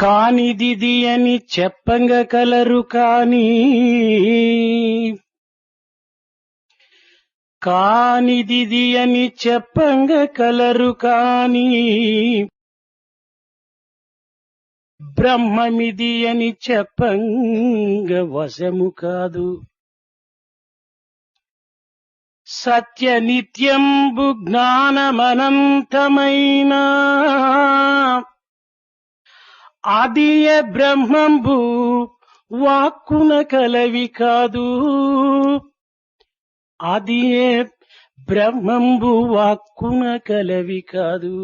కానిదిది అని చెప్పంగ కలరు కాని కానిదిది అని చెప్పంగ కలరు కాని బ్రహ్మమిది అని చెప్పంగ వశము కాదు. సత్య నిత్యంబు జ్ఞానమనంతమైన ఆదియ బ్రహ్మంబు వాక్కున కలవి కాదు. ఆదియే బ్రహ్మంబు వాక్కున కలవి కాదు.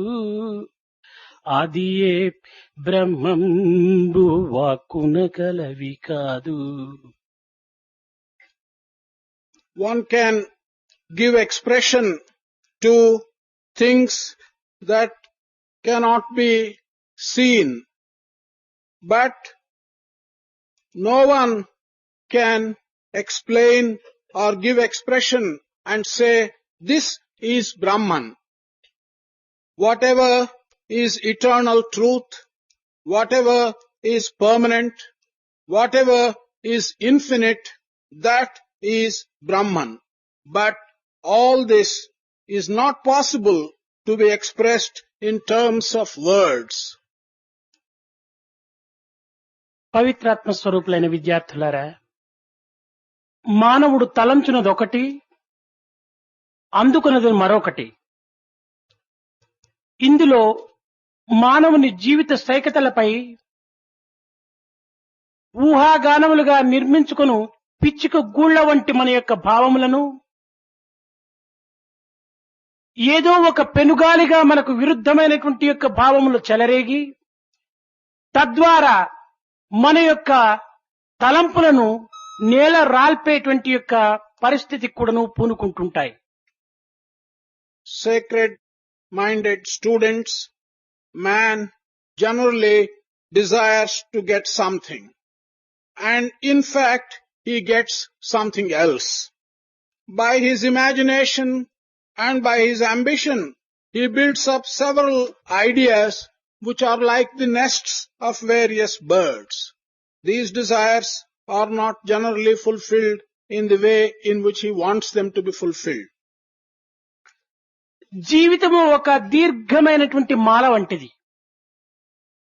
ఆదియే బ్రహ్మంబు వాక్కున కలవి కాదు. One can give expression to things that cannot be seen, but no one can explain or give expression and say, this is Brahman. Whatever is eternal truth, whatever is permanent, whatever is infinite, that is Brahman. But all this is not possible to be expressed in terms of words. పవిత్రాత్మ స్వరూపులైన విద్యార్థులారా, మానవుడు తలంచునదొకటి, అందుకున్నది మరొకటి. ఇందులో మానవుని జీవిత స్థైకతలపై ఊహాగానములుగా నిర్మించుకొను పిచ్చుక గూళ్ల వంటి మన యొక్క భావములను ఏదో ఒక పెనుగాలిగా మనకు విరుద్ధమైనటువంటి యొక్క భావములు చెలరేగి తద్వారా మన యొక్క తలంపులను నేల రాల్పేటువంటి యొక్క పరిస్థితి కూడాను పూనుకుంటుంటాయి. Sacred-minded students, man generally desires to get something, and in fact he gets something else. By his imagination and by his ambition, he builds up several ideas which are like the nests of various birds. These desires are not generally fulfilled in the way in which he wants them to be fulfilled. జీవితము ఒక దీర్ఘమైనటువంటి మాల వంటిది.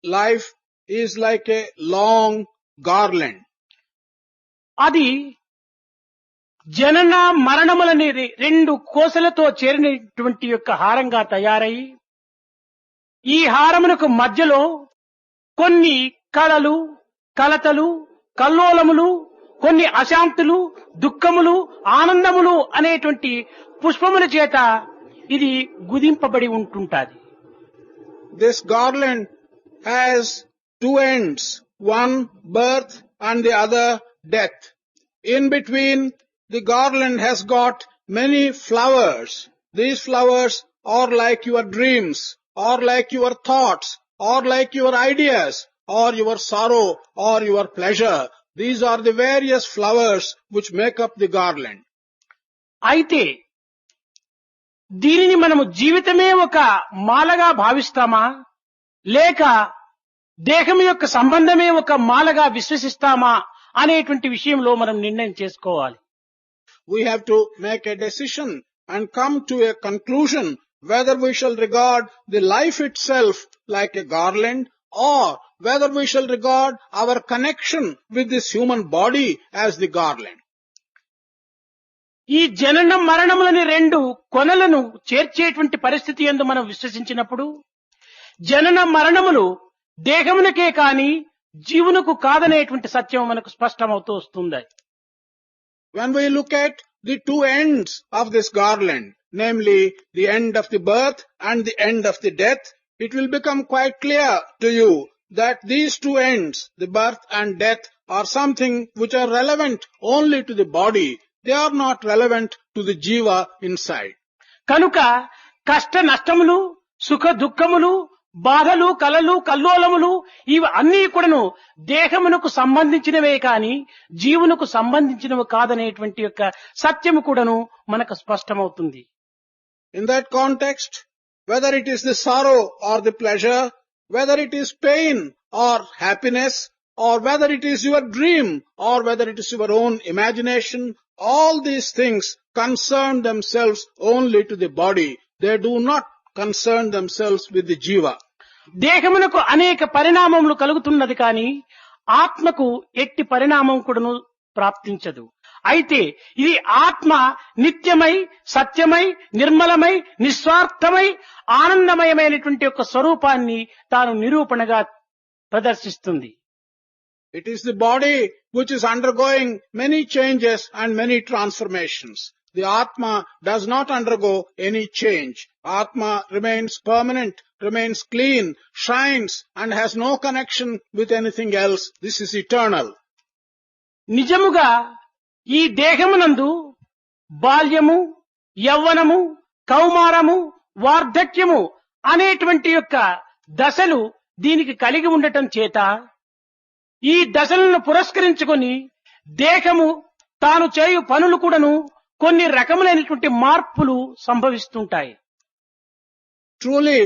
Life is like a long garland. అది జనన మరణములని రెండు కోసలతో చేరినటువంటి యొక్క హారంగా తయారై ఈ హారమునకు మధ్యలో కొన్ని కళలు, కలతలు, కల్లోలములు, కొన్ని అశాంతులు, దుఃఖములు, ఆనందములు అనేటువంటి పుష్పముల చేత ఇది గుదింపబడి ఉంటుంటాది. This garland has two ends, one birth and the other death. In between, the garland has got many flowers. These flowers are like your dreams, or like your thoughts, or like your ideas, or your sorrow, or your pleasure. These are the various flowers which make up the garland. అయితే దీనిని మనము జీవితమే ఒక మాలగా భావిస్తామా, లేక దేహం యొక్క సంబంధమే ఒక మాలగా విశ్వసిస్తామా అనేటువంటి విషయంలో మనం నిర్ణయం చేసుకోవాలి. We have to make a decision and come to a conclusion whether we shall regard the life itself like a garland, or whether we shall regard our connection with this human body as the garland. ఈ జనన మరణములని రెండు కొనలను చేర్చేటువంటి పరిస్థితి యందు మనం విశ్వసించినప్పుడు జనన మరణములు దేహమునకే కాని జీవునకు కాదనేటువంటి సత్యం మనకు స్పష్టమవుతూ వస్తుంది. When we look at the two ends of this garland, namely the end of the birth and the end of the death, it will become quite clear to you that these two ends, the birth and death, are something which are relevant only to the body. They are not relevant to the jiva inside. కనుక కష్ట నష్టములు, సుఖ దుఃఖములు, బాధలు, కలలు, కల్లోలములు ఇవి అన్నీ కూడాను దేహమునకు సంబంధించినవే కాని జీవునకు సంబంధించినవి కాదనేటువంటి యొక్క సత్యము కూడాను మనకు స్పష్టమవుతుంది. In that context, whether it is the sorrow or the pleasure, whether it is pain or happiness, or whether it is your dream or whether it is your own imagination, all these things concern themselves only to the body. They do not concern themselves with the jiva. దేహమునకు అనేక పరిణామములు కలుగుతున్నది కానీ ఆత్మకు ఎట్టి పరిణామం కూడాను ప్రాప్తించదు. అయితే ఇది ఆత్మ నిత్యమై, సత్యమై, నిర్మలమై, నిస్వార్థమై, ఆనందమయమైనటువంటి యొక్క స్వరూపాన్ని తాను నిరూపణగా ప్రదర్శిస్తుంది. It is the body which is undergoing many changes and many transformations. The Atma does not undergo any change. Atma remains permanent, remains clean, shines and has no connection with anything else. This is eternal. నిజముగా ఈ దేహమునందు బాల్యము, యవ్వనము, కౌమారము, వార్ధక్యము అనేటువంటి యొక్క దశలు దీనికి కలిగి ఉండటం చేత ఈ దశలను పురస్కరించుకొని దేహము తాను చేయు పనులు కూడాను కొన్ని రకములైనటువంటి మార్పులు సంభవిస్తుంటాయి. Truly,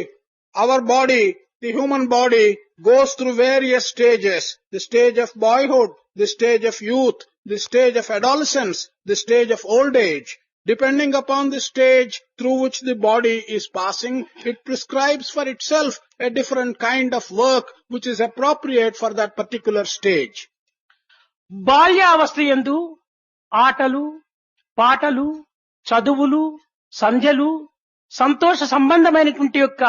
our body, the human body, goes through various stages. The stage of boyhood, the stage of youth, the stage of adolescence, the stage of old age. Depending upon the stage through which the body is passing, it prescribes for itself a different kind of work which is appropriate for that particular stage. బాల్యావస్థ యందు ఆటలు, పాటలు, చదువులు, సంధ్యలు, సంతోష సంబంధమైనటువంటి యొక్క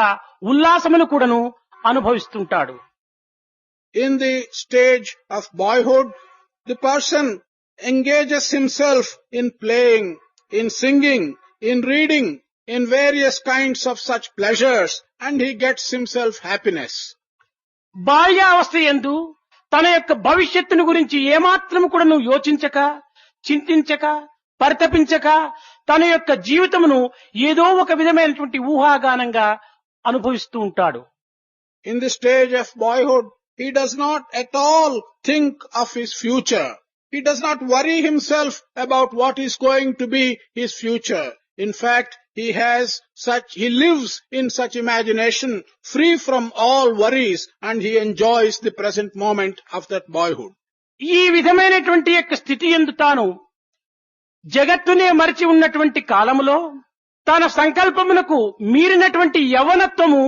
ఉల్లాసములు కూడాను అనుభవిస్తుంటాడు. In the stage of boyhood, the person engages himself in playing, in singing, in reading, in various kinds of such pleasures, and he gets himself happiness. బాల్యావస్థ యందు తన యొక్క భవిష్యత్తును గురించి ఏమాత్రము కూడాను యోచించక, చింతించక, పరితపించక తన యొక్క జీవితమును ఏదో ఒక విధమైనటువంటి ఊహాగానంగా అనుభవిస్తూ ఉంటాడు. In the stage of boyhood, he does not at all think of his future. He does not worry himself about what is going to be his future. In fact, he lives in such imagination, free from all worries, and he enjoys the present moment of that boyhood. ఈ విధమైనటువంటి యొక్క స్థితి యందు తాను జగత్తునే మరిచి ఉన్నటువంటి కాలములో తన సంకల్పమునకు మీరినటువంటి యవ్వనత్వము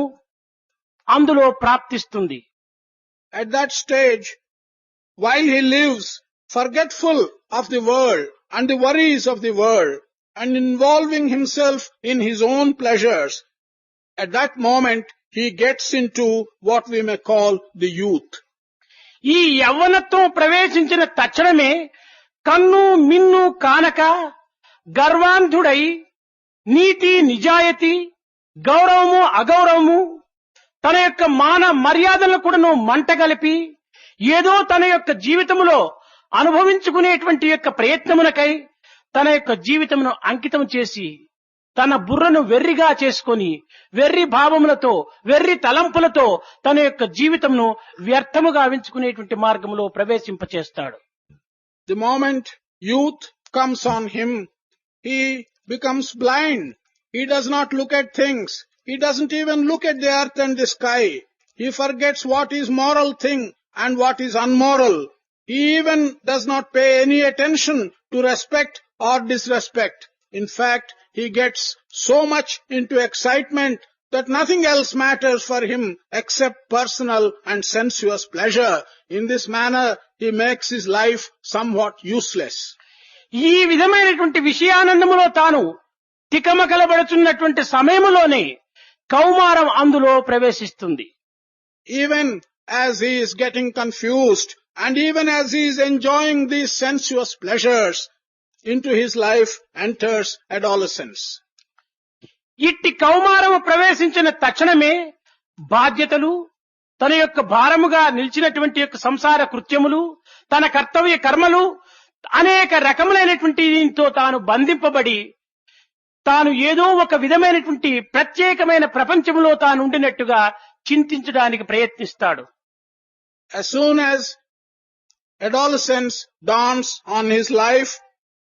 అందులో ప్రాప్తిస్తుంది. At that stage, while he lives forgetful of the world and the worries of the world and involving himself in his own pleasures, at that moment he gets into what we may call the youth. ఈ యవ్వనత్వం ప్రవేశించిన తక్షణమే కన్ను మిన్ను కానక గర్వాంధుడై నీతి నిజాయితీ గౌరవము అగౌరవము తన యొక్క మాన మర్యాదలను కూడాను మంటగలిపి ఏదో తన యొక్క జీవితములో అనుభవించుకునేటువంటి యొక్క ప్రయత్నమునకై తన యొక్క జీవితమును అంకితం చేసి తన బుర్రను వెర్రిగా చేసుకొని వెర్రి భావములతో వెర్రి తలంపులతో తన యొక్క జీవితమును వ్యర్థముగా గావించుకునేటువంటి మార్గంలో ప్రవేశింపచేస్తాడు. The moment youth comes on him, he becomes blind. He does not look at things. He doesn't even look at the earth and the sky. He forgets what is moral thing and what is unmoral. He even does not pay any attention to respect or disrespect. In fact, he gets so much into excitement that nothing else matters for him except personal and sensuous pleasure. In this manner, he makes his life somewhat useless. ఈ విధమైనటువంటి విషయానందములో తాను తికమకలబడుతున్నటువంటి సమయములోనే కౌమారం అందులో ప్రవేశిస్తుంది. Even as he is getting confused and even as he is enjoying these sensuous pleasures, into his life enters adolescence. ఇట్టి కౌమారము ప్రవేశించిన తక్షణమే బాధ్యతలు తన యొక్క భారముగా నిలిచినటువంటి యొక్క సంసార కృత్యములు తన కర్తవ్య కర్మలు అనేక రకములైనటువంటి దీంతో తాను బంధింపబడి తాను ఏదో ఒక విధమైనటువంటి ప్రత్యేకమైన ప్రపంచంలో తాను ఉండినట్టుగా చింతించడానికి ప్రయత్నిస్తాడు. As soon as adolescence dawns on his life,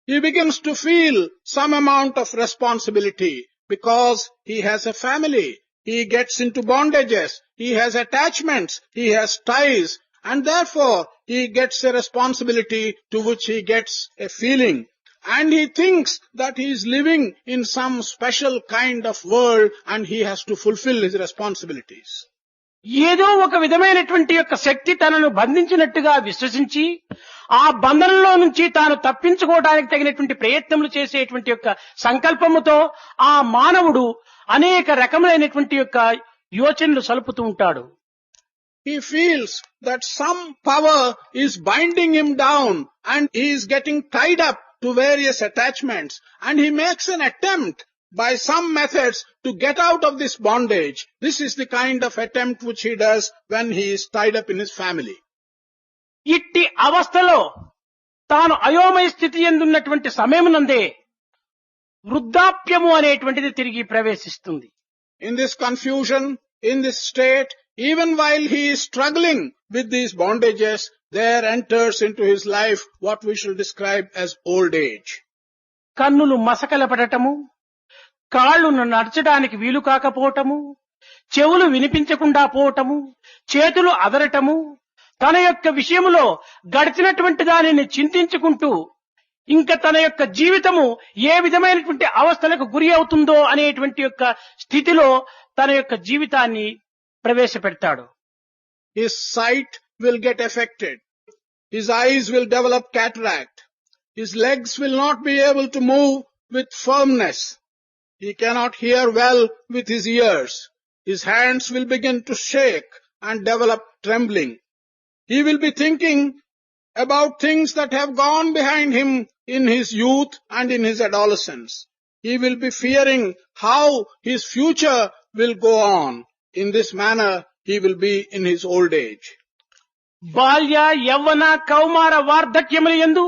he begins to feel some amount of responsibility because he has a family. He gets into bondages, he has attachments, he has ties, and therefore he gets a responsibility to which he gets a feeling. And he thinks that he is living in some special kind of world and he has to fulfill his responsibilities. ఏదో ఒక విధమైనటువంటి యొక్క శక్తి తనను బంధించినట్టుగా విశ్వసించి ఆ బంధనంలో నుంచి తాను తప్పించుకోవడానికి తగినటువంటి ప్రయత్నములు చేసేటువంటి యొక్క సంకల్పముతో ఆ మానవుడు అనేక రకములైనటువంటి యొక్క యోచనలు సలుపుతూ ఉంటాడు. He feels that some power is binding him down and he is getting tied up to various attachments, and he makes an attempt by some methods to get out of this bondage. This is the kind of attempt which he does when he is tied up in his family. ఇట్టి అవస్థలో తాను అయోమయ స్థితి ఎందున్నటువంటి సమయమునందే వృద్ధాప్యము అనేటువంటిది తిరిగి ప్రవేశిస్తుంది. In this confusion, in this state, even while he is struggling with these bondages, there enters into his life what we shall describe as old age. కన్నులు మసకలపడటము, కాళ్ళు నడచడానికి వీలు కాకపోవటము, చెవులు వినిపించకుండా పోవటము, చేతులు అదరటము, తన యొక్క విషయములో గడిచినటువంటి దానిని చింతించుకుంటూ ఇంకా తన యొక్క జీవితము ఏ విధమైనటువంటి అవస్థలకు గురి అవుతుందో అనేటువంటి యొక్క స్థితిలో తన యొక్క జీవితాన్ని ప్రవేశపెడతాడు. His sight will get affected. His eyes will develop cataract. His legs will not be able to move with firmness. He cannot hear well with his ears. His hands will begin to shake and develop trembling. He will be thinking about things that have gone behind him in his youth and in his adolescence. He will be fearing how his future will go on. In this manner, he will be in his old age. బాల్య యవ్వన కౌమార వార్ధక్యముల యందు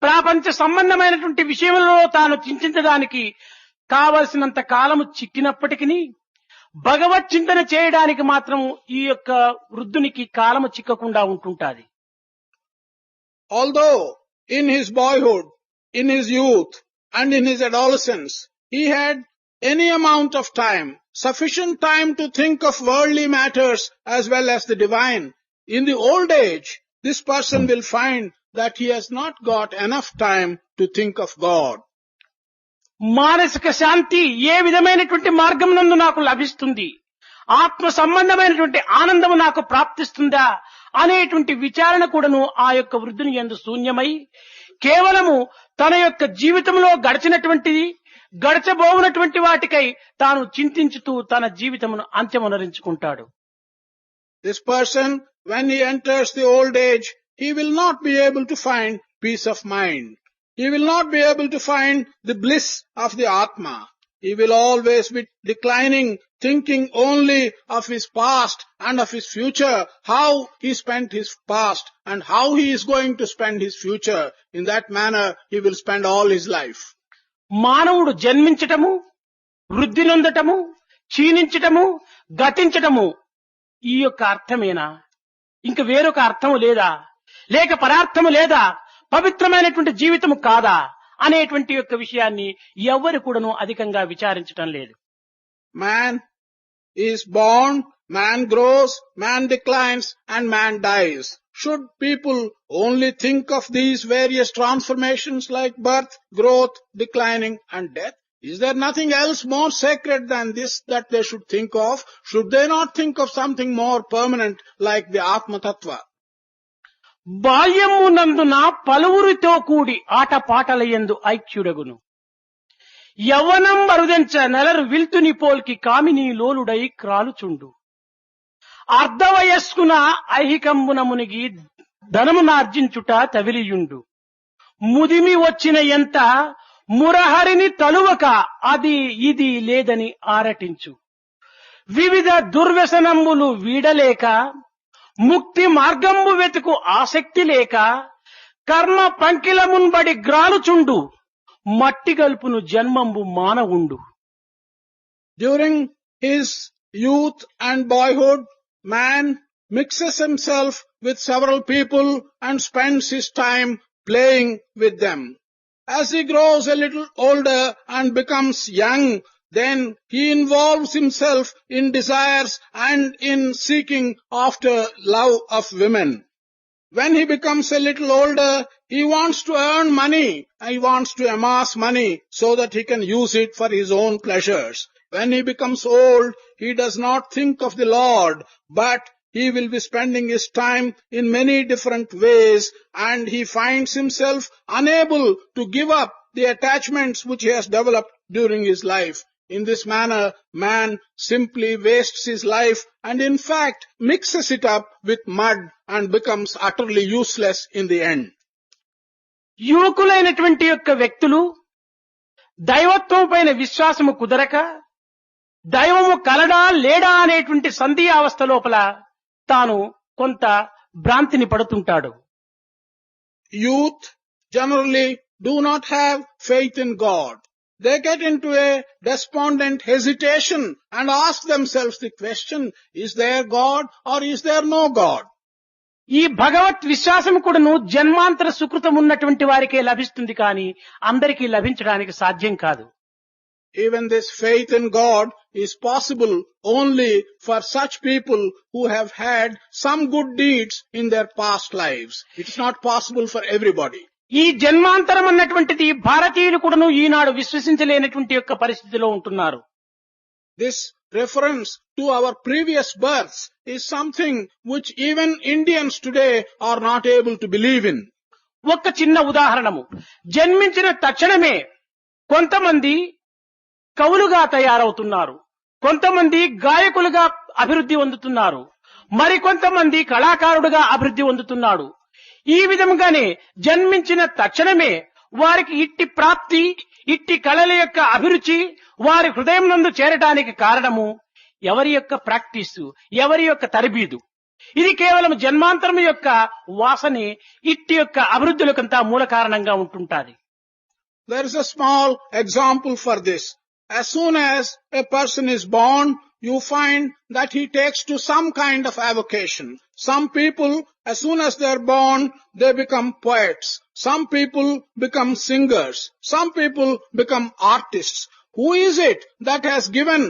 ప్రాపంచ సంబంధమైనటువంటి విషయంలో తాను చింతించడానికి కావలసినంత కాలము చిక్కినప్పటికీ భగవత్ చింతన చేయడానికి మాత్రం ఈ యొక్క వృద్ధునికి కాలము చిక్కకుండా ఉంటుంటాది. Although in his boyhood, in his youth and in his adolescence, he had any amount of time, sufficient time to think of worldly matters as well as the divine, in the old age, this person will find that he has not got enough time to think of God. మానసిక శాంతి ఏ విధమైనటువంటి మార్గం నందు నాకు లభిస్తుంది, ఆత్మ సంబంధమైనటువంటి ఆనందము నాకు ప్రాప్తిస్తుందా అనేటువంటి విచారణ కూడాను ఆ యొక్క వృద్ధుని యందు శూన్యమై కేవలము తన యొక్క జీవితంలో గడిచినటువంటిది గడచబోవునటువంటి వాటికై తాను చింతించుతూ తన జీవితమును అంత్యమునరించుకుంటాడు. This person, when he enters the old age, he will not be able to find peace of mind. He will not be able to find the bliss of the Atma. He will always be declining, thinking only of his past and of his future, how he spent his past and how he is going to spend his future. In that manner, he will spend all his life. మానవుడు జన్మించటము, వృద్ధి నొందటము, క్షీణించటము, గతించటము ఈ యొక్క అర్థమేనా? ఇంక వేరొక అర్థము లేదా? లేక పరార్థము లేదా? పవిత్రమైనటువంటి జీవితము కాదా అనేటువంటి యొక్క విషయాన్ని ఎవ్వరు కూడాను అధికంగా విచారించటం లేదు. Man is born, man grows, man declines, and man dies. Should people only think of these various transformations like birth, growth, declining, and death? Is there nothing else more sacred than this that they should think of? Should they not think of something more permanent like the Atma Tattva? బాల్యము నందున పలువురితో కూడి ఆటపాటలయందు ఐక్యుడగును, యవ్వనం మరుదెంచ నెలరు విల్తుని పోల్కి కామిని లోలుడై క్రాలుచుండు, అర్ధవయస్కున ఐహికంబున మునిగి ధనమునార్జించుట తవిలియుండు, ముదిమి వచ్చిన ఎంత మురహరిని తలువక అది ఇది లేదని ఆరటించు, వివిధ దుర్వ్యసనములు వీడలేక ముక్తి మార్గంబు వెతుకు ఆసక్తి లేక కర్మ పంకిలమున్బడి గ్రాలుచుండు, మట్టి గల్పును జన్మంబు మానవుండు. During his youth and boyhood, Man mixes himself with several people and spends his time playing with them. As he grows a little older and becomes young, then he involves himself in desires and in seeking after love of women. When he becomes a little older, he wants to earn money. He wants to amass money so that he can use it for his own pleasures. When he becomes old, he does not think of the Lord, but he will be spending his time in many different ways, and he finds himself unable to give up the attachments which he has developed during his life. In this manner, man simply wastes his life and in fact mixes it up with mud and becomes utterly useless in the end. యువకులైనటువంటి యొక్క వ్యక్తులు దైవత్వం పైన విశ్వాసము కుదరక దైవము కలడా లేడా అనేటువంటి సందేహావస్థ లోపల తాను కొంత భ్రాంతిని పడుతుంటాడు. Youth generally do not have faith in God. They get into a despondent hesitation and ask themselves the question, is there God or is there no God? ఈ భగవత్ విశ్వాసం కూడాను జన్మాంతర సుకృతం ఉన్నటువంటి వారికే లభిస్తుంది కానీ అందరికీ లభించడానికి సాధ్యం కాదు. Even this faith in God is possible only for such people who have had some good deeds in their past lives. It is not possible for everybody. ఈ జన్మాంతరం అన్నటువంటిది భారతీయులు కూడాను ఈనాడు విశ్వసించలేనటువంటి యొక్క పరిస్థితిలో ఉంటున్నారు. This reference to our previous births is something which even Indians today are not able to believe in. ఒక్క చిన్న ఉదాహరణము, జన్మించిన తక్షణమే కొంతమంది కవులుగా తయారవుతున్నారు, కొంతమంది గాయకులుగా అభివృద్ధి పొందుతున్నారు, మరికొంతమంది కళాకారుడుగా అభివృద్ధి పొందుతున్నాడు. ఈ విధంగానే జన్మించిన తక్షణమే వారికి ఇట్టి ప్రాప్తి, ఇట్టి కళల యొక్క అభిరుచి వారి హృదయం నందు చేరడానికి కారణము ఎవరి యొక్క ప్రాక్టీసు, ఎవరి యొక్క తరబీదు. ఇది కేవలం జన్మాంతరం యొక్క వాసనే ఇట్టి యొక్క అభివృద్ధులకంతా మూల కారణంగా ఉంటుంటాది. There is a small example for this. As soon as a person is born, you find that he takes to some kind of avocation. Some people, as soon as they are born, they become poets. Some people become singers. Some people become artists. Who is it that has given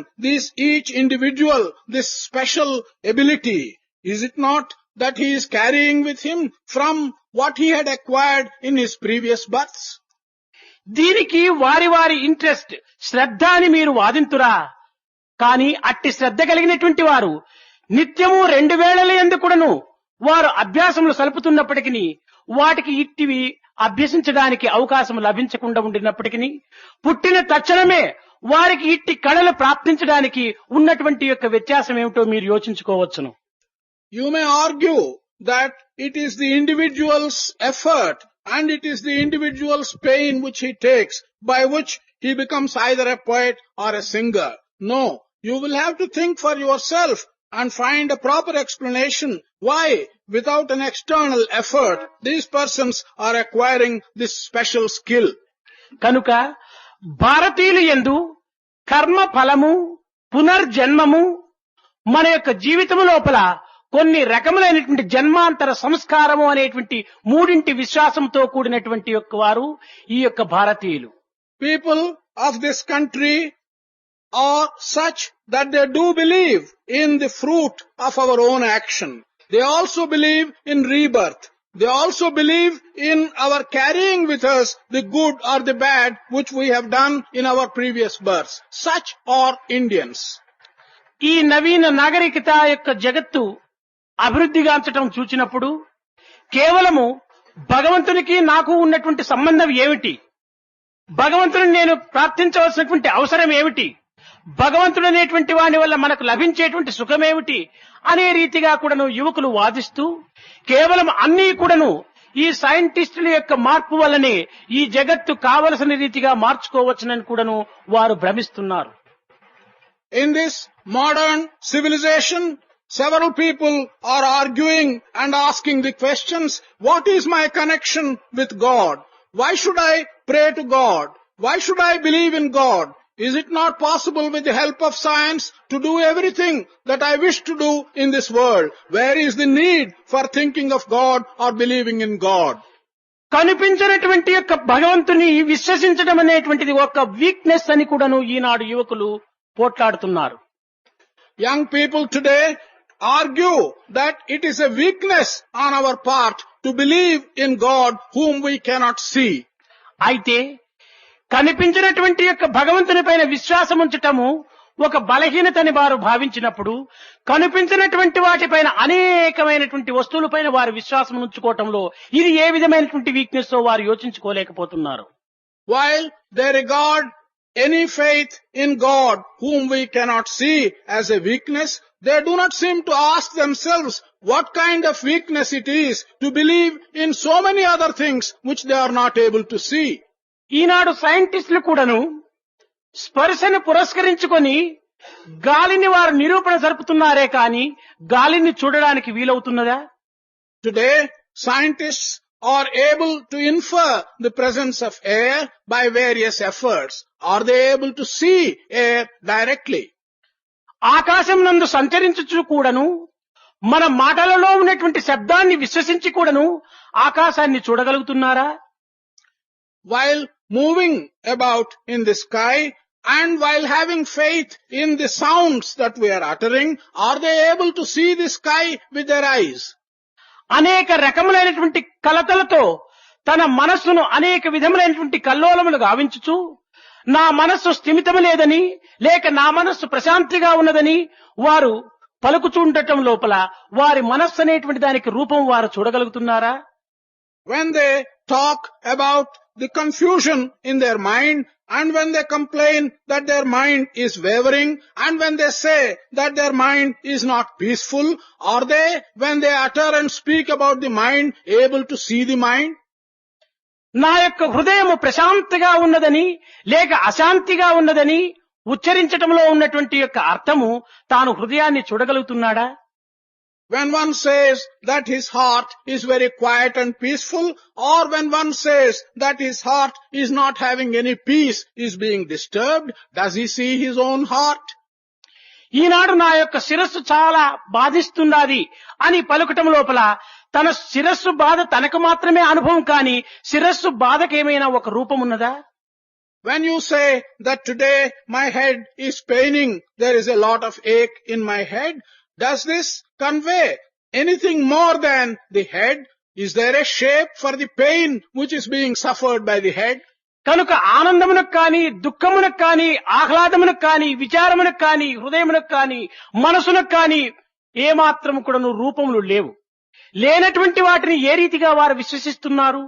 each individual this special ability? Is it not that he is carrying with him from what he had acquired in his previous births? దీనికి వారి వారి interest, శ్రద్ధ అని మీరు వాదింతురా, కానీ అట్టి శ్రద్ధ కలిగినటువంటి వారు నిత్యము 2 వేళల యందు కూడాను వారు అభ్యాసములు సలుపుతున్నప్పటికీ వాటికి ఇట్టివి అభ్యసించడానికి అవకాశం లభించకుండా ఉండినప్పటికీ పుట్టిన తక్షణమే వారికి ఇట్టి కళలు ప్రాప్తించడానికి ఉన్నటువంటి యొక్క వ్యత్యాసం ఏమిటో మీరు యోచించుకోవచ్చును. You may argue that it is the individual's effort and it is the individual's pain which he takes, by which he becomes either a poet or a singer. No, you will have to think for yourself and find a proper explanation why, without an external effort, these persons are acquiring this special skill. కనుక భారతీయులు యందు కర్మ ఫలము, పునర్జన్మము, మన యొక్క జీవితము లోపల కొన్ని రకములైనటువంటి జన్మాంతర సంస్కారము అనేటువంటి మూడింటి విశ్వాసంతో కూడినటువంటి యొక్క వారు ఈ యొక్క భారతీయులు. People of this country are such that they do believe in the fruit of our own action. They also believe in rebirth. They also believe in our carrying with us the good or the bad which we have done in our previous births. Such are Indians. ఈ నవీన నాగరికత యొక్క జగత్తు అభివృద్ధిగాంచటం చూచినప్పుడు కేవలము భగవంతునికి నాకు ఉన్నటువంటి సంబంధం ఏమిటి, భగవంతుని నేను ప్రార్థించవలసినటువంటి అవసరం ఏమిటి, భగవంతుడు అనేటువంటి వాని వల్ల మనకు లభించేటువంటి సుఖమేమిటి అనే రీతిగా కూడాను యువకులు వాదిస్తూ కేవలం అన్నీ కూడాను ఈ సైంటిస్టుల యొక్క మార్పు వల్లనే ఈ జగత్తు కావలసిన రీతిగా మార్చుకోవచ్చునని కూడాను వారు భ్రమిస్తున్నారు. In this modern civilization, several people are arguing and asking the questions, what is my connection with God? Why should I pray to God? Why should I believe in God? Is it not possible with the help of science to do everything that I wish to do in this world? Where is the need for thinking of God or believing in God? కనిపించినటువంటి యొక్క భగవంతుని విశ్వసించడం అనేటువంటిది ఒక weakness అని కూడాను ఈనాడు యువకులు పోట్లాడుతున్నారు. Young people today argue that it is a weakness on our part to believe in God whom we cannot see. అయితే కనిపించినటువంటి యొక్క భగవంతుని పైన విశ్వాసం ఉంచటము ఒక బలహీనతని వారు భావించినప్పుడు, కనిపించినటువంటి వాటిపైన అనేకమైనటువంటి వస్తువులపైన వారు విశ్వాసం ఉంచుకోవటంలో ఇది ఏ విధమైనటువంటి వీక్నెస్ వారు యోచించుకోలేకపోతున్నారు. While they regard any faith in God whom we cannot see as a weakness, they do not seem to ask themselves what kind of weakness it is to believe in so many other things which they are not able to see. ఈనాడు సైంటిస్టులు కూడాను స్పర్శను పురస్కరించుకొని గాలిని వారు నిరూపణ జరుపుతున్నారే కానీ గాలిని చూడడానికి వీలవుతున్నదా? Today, scientists are able to infer the presence of air by various efforts. Are they able to see air directly? ఆకాశం నందు సంచరించుచు కూడాను మన మాటలలో ఉన్నటువంటి శబ్దాన్ని విశ్వసించి కూడాను ఆకాశాన్ని చూడగలుగుతున్నారా? While moving about in the sky and while having faith in the sounds that we are uttering, are they able to see the sky with their eyes? అనేక రకములైనటువంటి కలతలతో తన మనస్సును అనేక విధములైనటువంటి కల్లోలములు గావించుచు నా మనస్సు స్థిమితము లేదని లేక నా మనస్సు ప్రశాంతిగా ఉన్నదని వారు పలుకుచుండటం లోపల వారి మనస్సు అనేటువంటి దానికి రూపం వారు చూడగలుగుతున్నారా? When they talk about the confusion in their mind, and when they complain that their mind is wavering, and when they say that their mind is not peaceful, are they, when they utter and speak about the mind, able to see the mind? నా యొక్క హృదయము ప్రశాంతిగా ఉన్నదని లేక అశాంతిగా ఉన్నదని ఉచ్చరించటంలో ఉన్నటువంటి యొక్క అర్థము తాను హృదయాన్ని చూడగలుగుతున్నాడా? When one says that his heart is very quiet and peaceful, or when one says that his heart is not having any peace, is being disturbed, does he see his own heart? ఈనాడు నా యొక్క శిరస్సు చాలా బాధిస్తున్నది అని పలుకటం లోపల తన శిరస్సు బాధ తనకు మాత్రమే అనుభవం కాని శిరస్సు బాధకేమైనా ఒక రూపం ఉన్నదా? When you say that today my head is paining, there is a lot of ache in my head, does this convey anything more than the head? Is there a shape for the pain which is being suffered by the head? కనుక ఆనందమునకు కాని దుఃఖమునకు కాని ఆహ్లాదమునకు కాని విచారమునకు కాని హృదయమునకు కాని మనసునకు కాని ఏమాత్రము కూడాను రూపములు లేవు. లేనటువంటి వాటిని ఏ రీతిగా వారు విశ్వసిస్తున్నారు?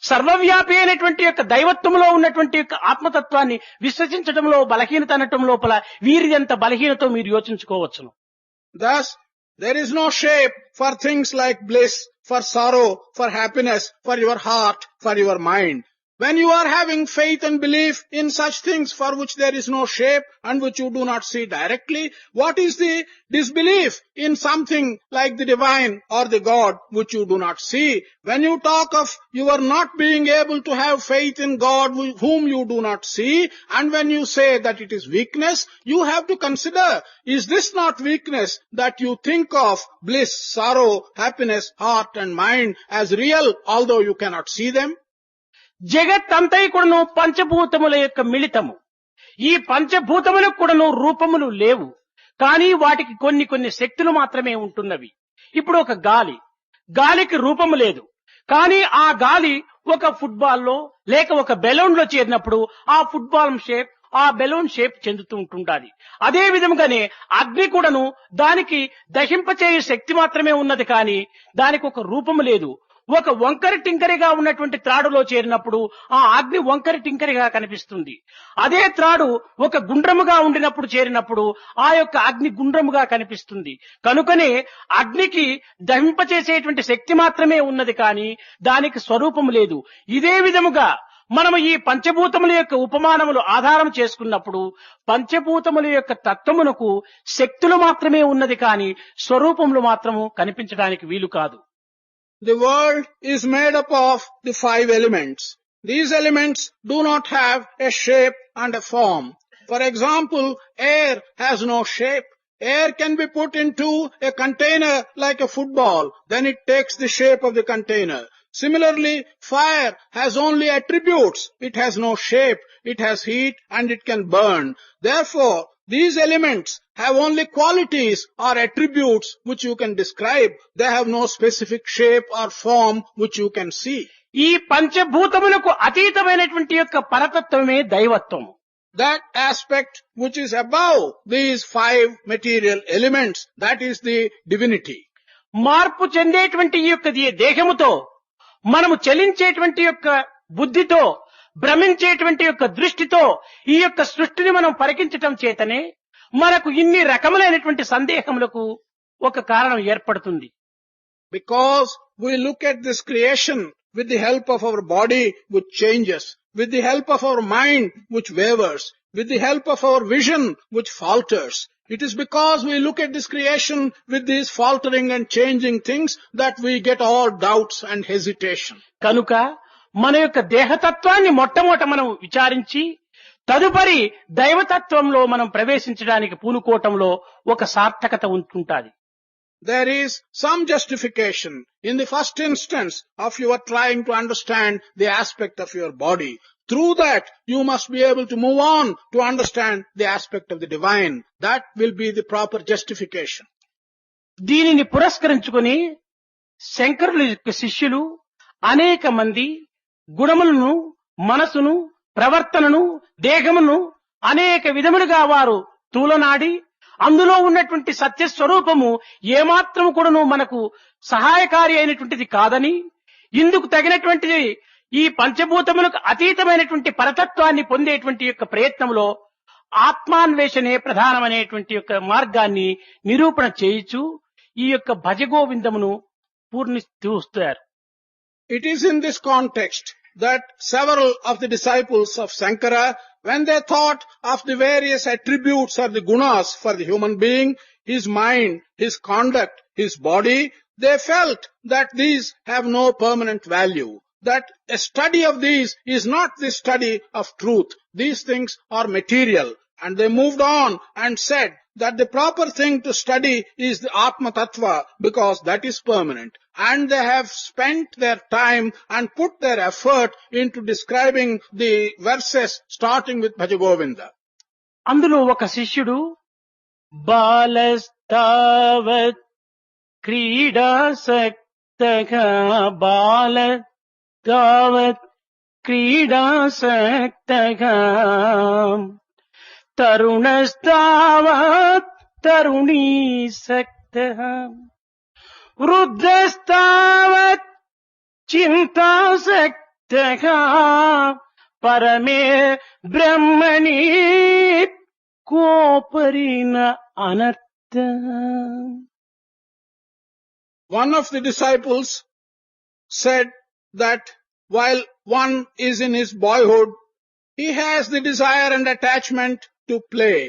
సర్వవ్యాపి అయినటువంటి యొక్క దైవత్వంలో ఉన్నటువంటి యొక్క ఆత్మతత్వాన్ని విశ్వసించడంలో బలహీనత అనటం లోపల వీరిదెంత బలహీనతో మీరు యోచించుకోవచ్చును. Thus, there is no shape for things like bliss, for sorrow, for happiness, for your heart, for your mind. When you are having faith and belief in such things for which there is no shape and which you do not see directly, what is the disbelief in something like the divine or the God which you do not see? When you talk of you are not being able to have faith in God whom you do not see, and when you say that it is weakness, you have to consider, is this not weakness that you think of bliss, sorrow, happiness, heart and mind as real although you cannot see them? జగత్తంతయు కూడాను పంచభూతముల యొక్క మిళితము. ఈ పంచభూతములకు కూడాను రూపములు లేవు, కానీ వాటికి కొన్ని కొన్ని శక్తులు మాత్రమే ఉంటున్నవి. ఇప్పుడు ఒక గాలికి రూపము లేదు, కానీ ఆ గాలి ఒక ఫుట్బాల్లో లేక ఒక బెలూన్ లో చేరినప్పుడు ఆ ఫుట్బాల్ షేప్ ఆ బెలూన్ షేప్ చెందుతూ ఉంటుండాలి. అదే విధముగానే అగ్ని కూడాను దానికి దహింపచేయ శక్తి మాత్రమే ఉన్నది, కానీ దానికి ఒక రూపము లేదు. ఒక వంకర టింకరిగా ఉన్నటువంటి త్రాడులో చేరినప్పుడు ఆ అగ్ని వంకర టింకరిగా కనిపిస్తుంది. అదే త్రాడు ఒక గుండ్రముగా ఉండినప్పుడు చేరినప్పుడు ఆ యొక్క అగ్ని గుండ్రముగా కనిపిస్తుంది. కనుకనే అగ్నికి దహింపచేసేటువంటి శక్తి మాత్రమే ఉన్నది, కానీ దానికి స్వరూపము లేదు. ఇదే విధముగా మనము ఈ పంచభూతముల యొక్క ఉపమానములు ఆధారం చేసుకున్నప్పుడు పంచభూతముల యొక్క తత్వమునకు శక్తులు మాత్రమే ఉన్నది, కానీ స్వరూపములు మాత్రము కనిపించడానికి వీలు కాదు. The world is made up of the 5 elements. These elements do not have a shape and a form. For example, air has no shape. Air can be put into a container like a football. Then it takes the shape of the container. Similarly, fire has only attributes. It has no shape. It has heat and it can burn. Therefore, these elements have only qualities or attributes which you can describe. They have no specific shape or form which you can see. ఈ పంచభూతములకు అతీతమైనటువంటి యొక్క పరతత్వమే దైవత్వము. That aspect which is above these five material elements, that is the divinity. మార్పు చెందేటువంటి ఈ యొక్క దేహముతో మనము చలించేటువంటి యొక్క బుద్ధితో భ్రమించేటువంటి యొక్క దృష్టితో ఈ యొక్క సృష్టిని మనం పరికించటం చేతనే మనకు ఇన్ని రకములైనటువంటి సందేహములకు ఒక కారణం ఏర్పడుతుంది. Because we look at this creation with the help of our body which changes, with the help of our mind which wavers, with the help of our vision which falters. It is because we look at this creation with these faltering and changing things that we get all doubts and hesitation. కనుక మన యొక్క దేహతత్వాన్ని మొట్టమొదట మనం విచారించి తదుపరి దైవతత్వంలో మనం ప్రవేశించడానికి పూనుకోవటంలో ఒక సార్థకత ఉంటుంటాది. There is some justification in the first instance of your trying to understand the aspect of your body. Through that, you must be able to move on to understand the aspect of the divine. That will be the proper justification. దీనిని పురస్కరించుకొని శంకరుల యొక్క శిష్యులు అనేక మంది గుణములను, మనసును, ప్రవర్తనను, దేహమును అనేక విధములుగా వారు తూలనాడి అందులో ఉన్నటువంటి సత్యస్వరూపము ఏమాత్రము కూడాను మనకు సహాయకారి అయినటువంటిది కాదని, ఇందుకు తగినటువంటిది ఈ పంచభూతములకు అతీతమైనటువంటి పరతత్వాన్ని పొందేటువంటి యొక్క ప్రయత్నంలో ఆత్మాన్వేషణే ప్రధానమైనటువంటి యొక్క మార్గాన్ని నిరూపణ చేయించు ఈ యొక్క భజగోవిందమును పూర్ణిస్తూ వస్తారు. It is in this context that several of the disciples of Sankara, when they thought of the various attributes or the gunas for the human being, his mind, his conduct, his body, they felt that these have no permanent value, that a study of these is not the study of truth. These things are material. And they moved on and said that the proper thing to study is the Atma Tattva because that is permanent. And they have spent their time and put their effort into describing the verses starting with Bhajagovinda. అందులో ఒక శిష్యుడు బాలస్తావత్ క్రీడాసక్తగా బాలస్తావత్ క్రీడాసక్తగా తరుణస్తావత్ తరుణీసక్తః వృద్ధస్తావత్ చింతాసక్తః పరమే బ్రహ్మణి కోపరిన అనర్థః. One of the disciples said that while one is in his boyhood, he has the desire and attachment to play.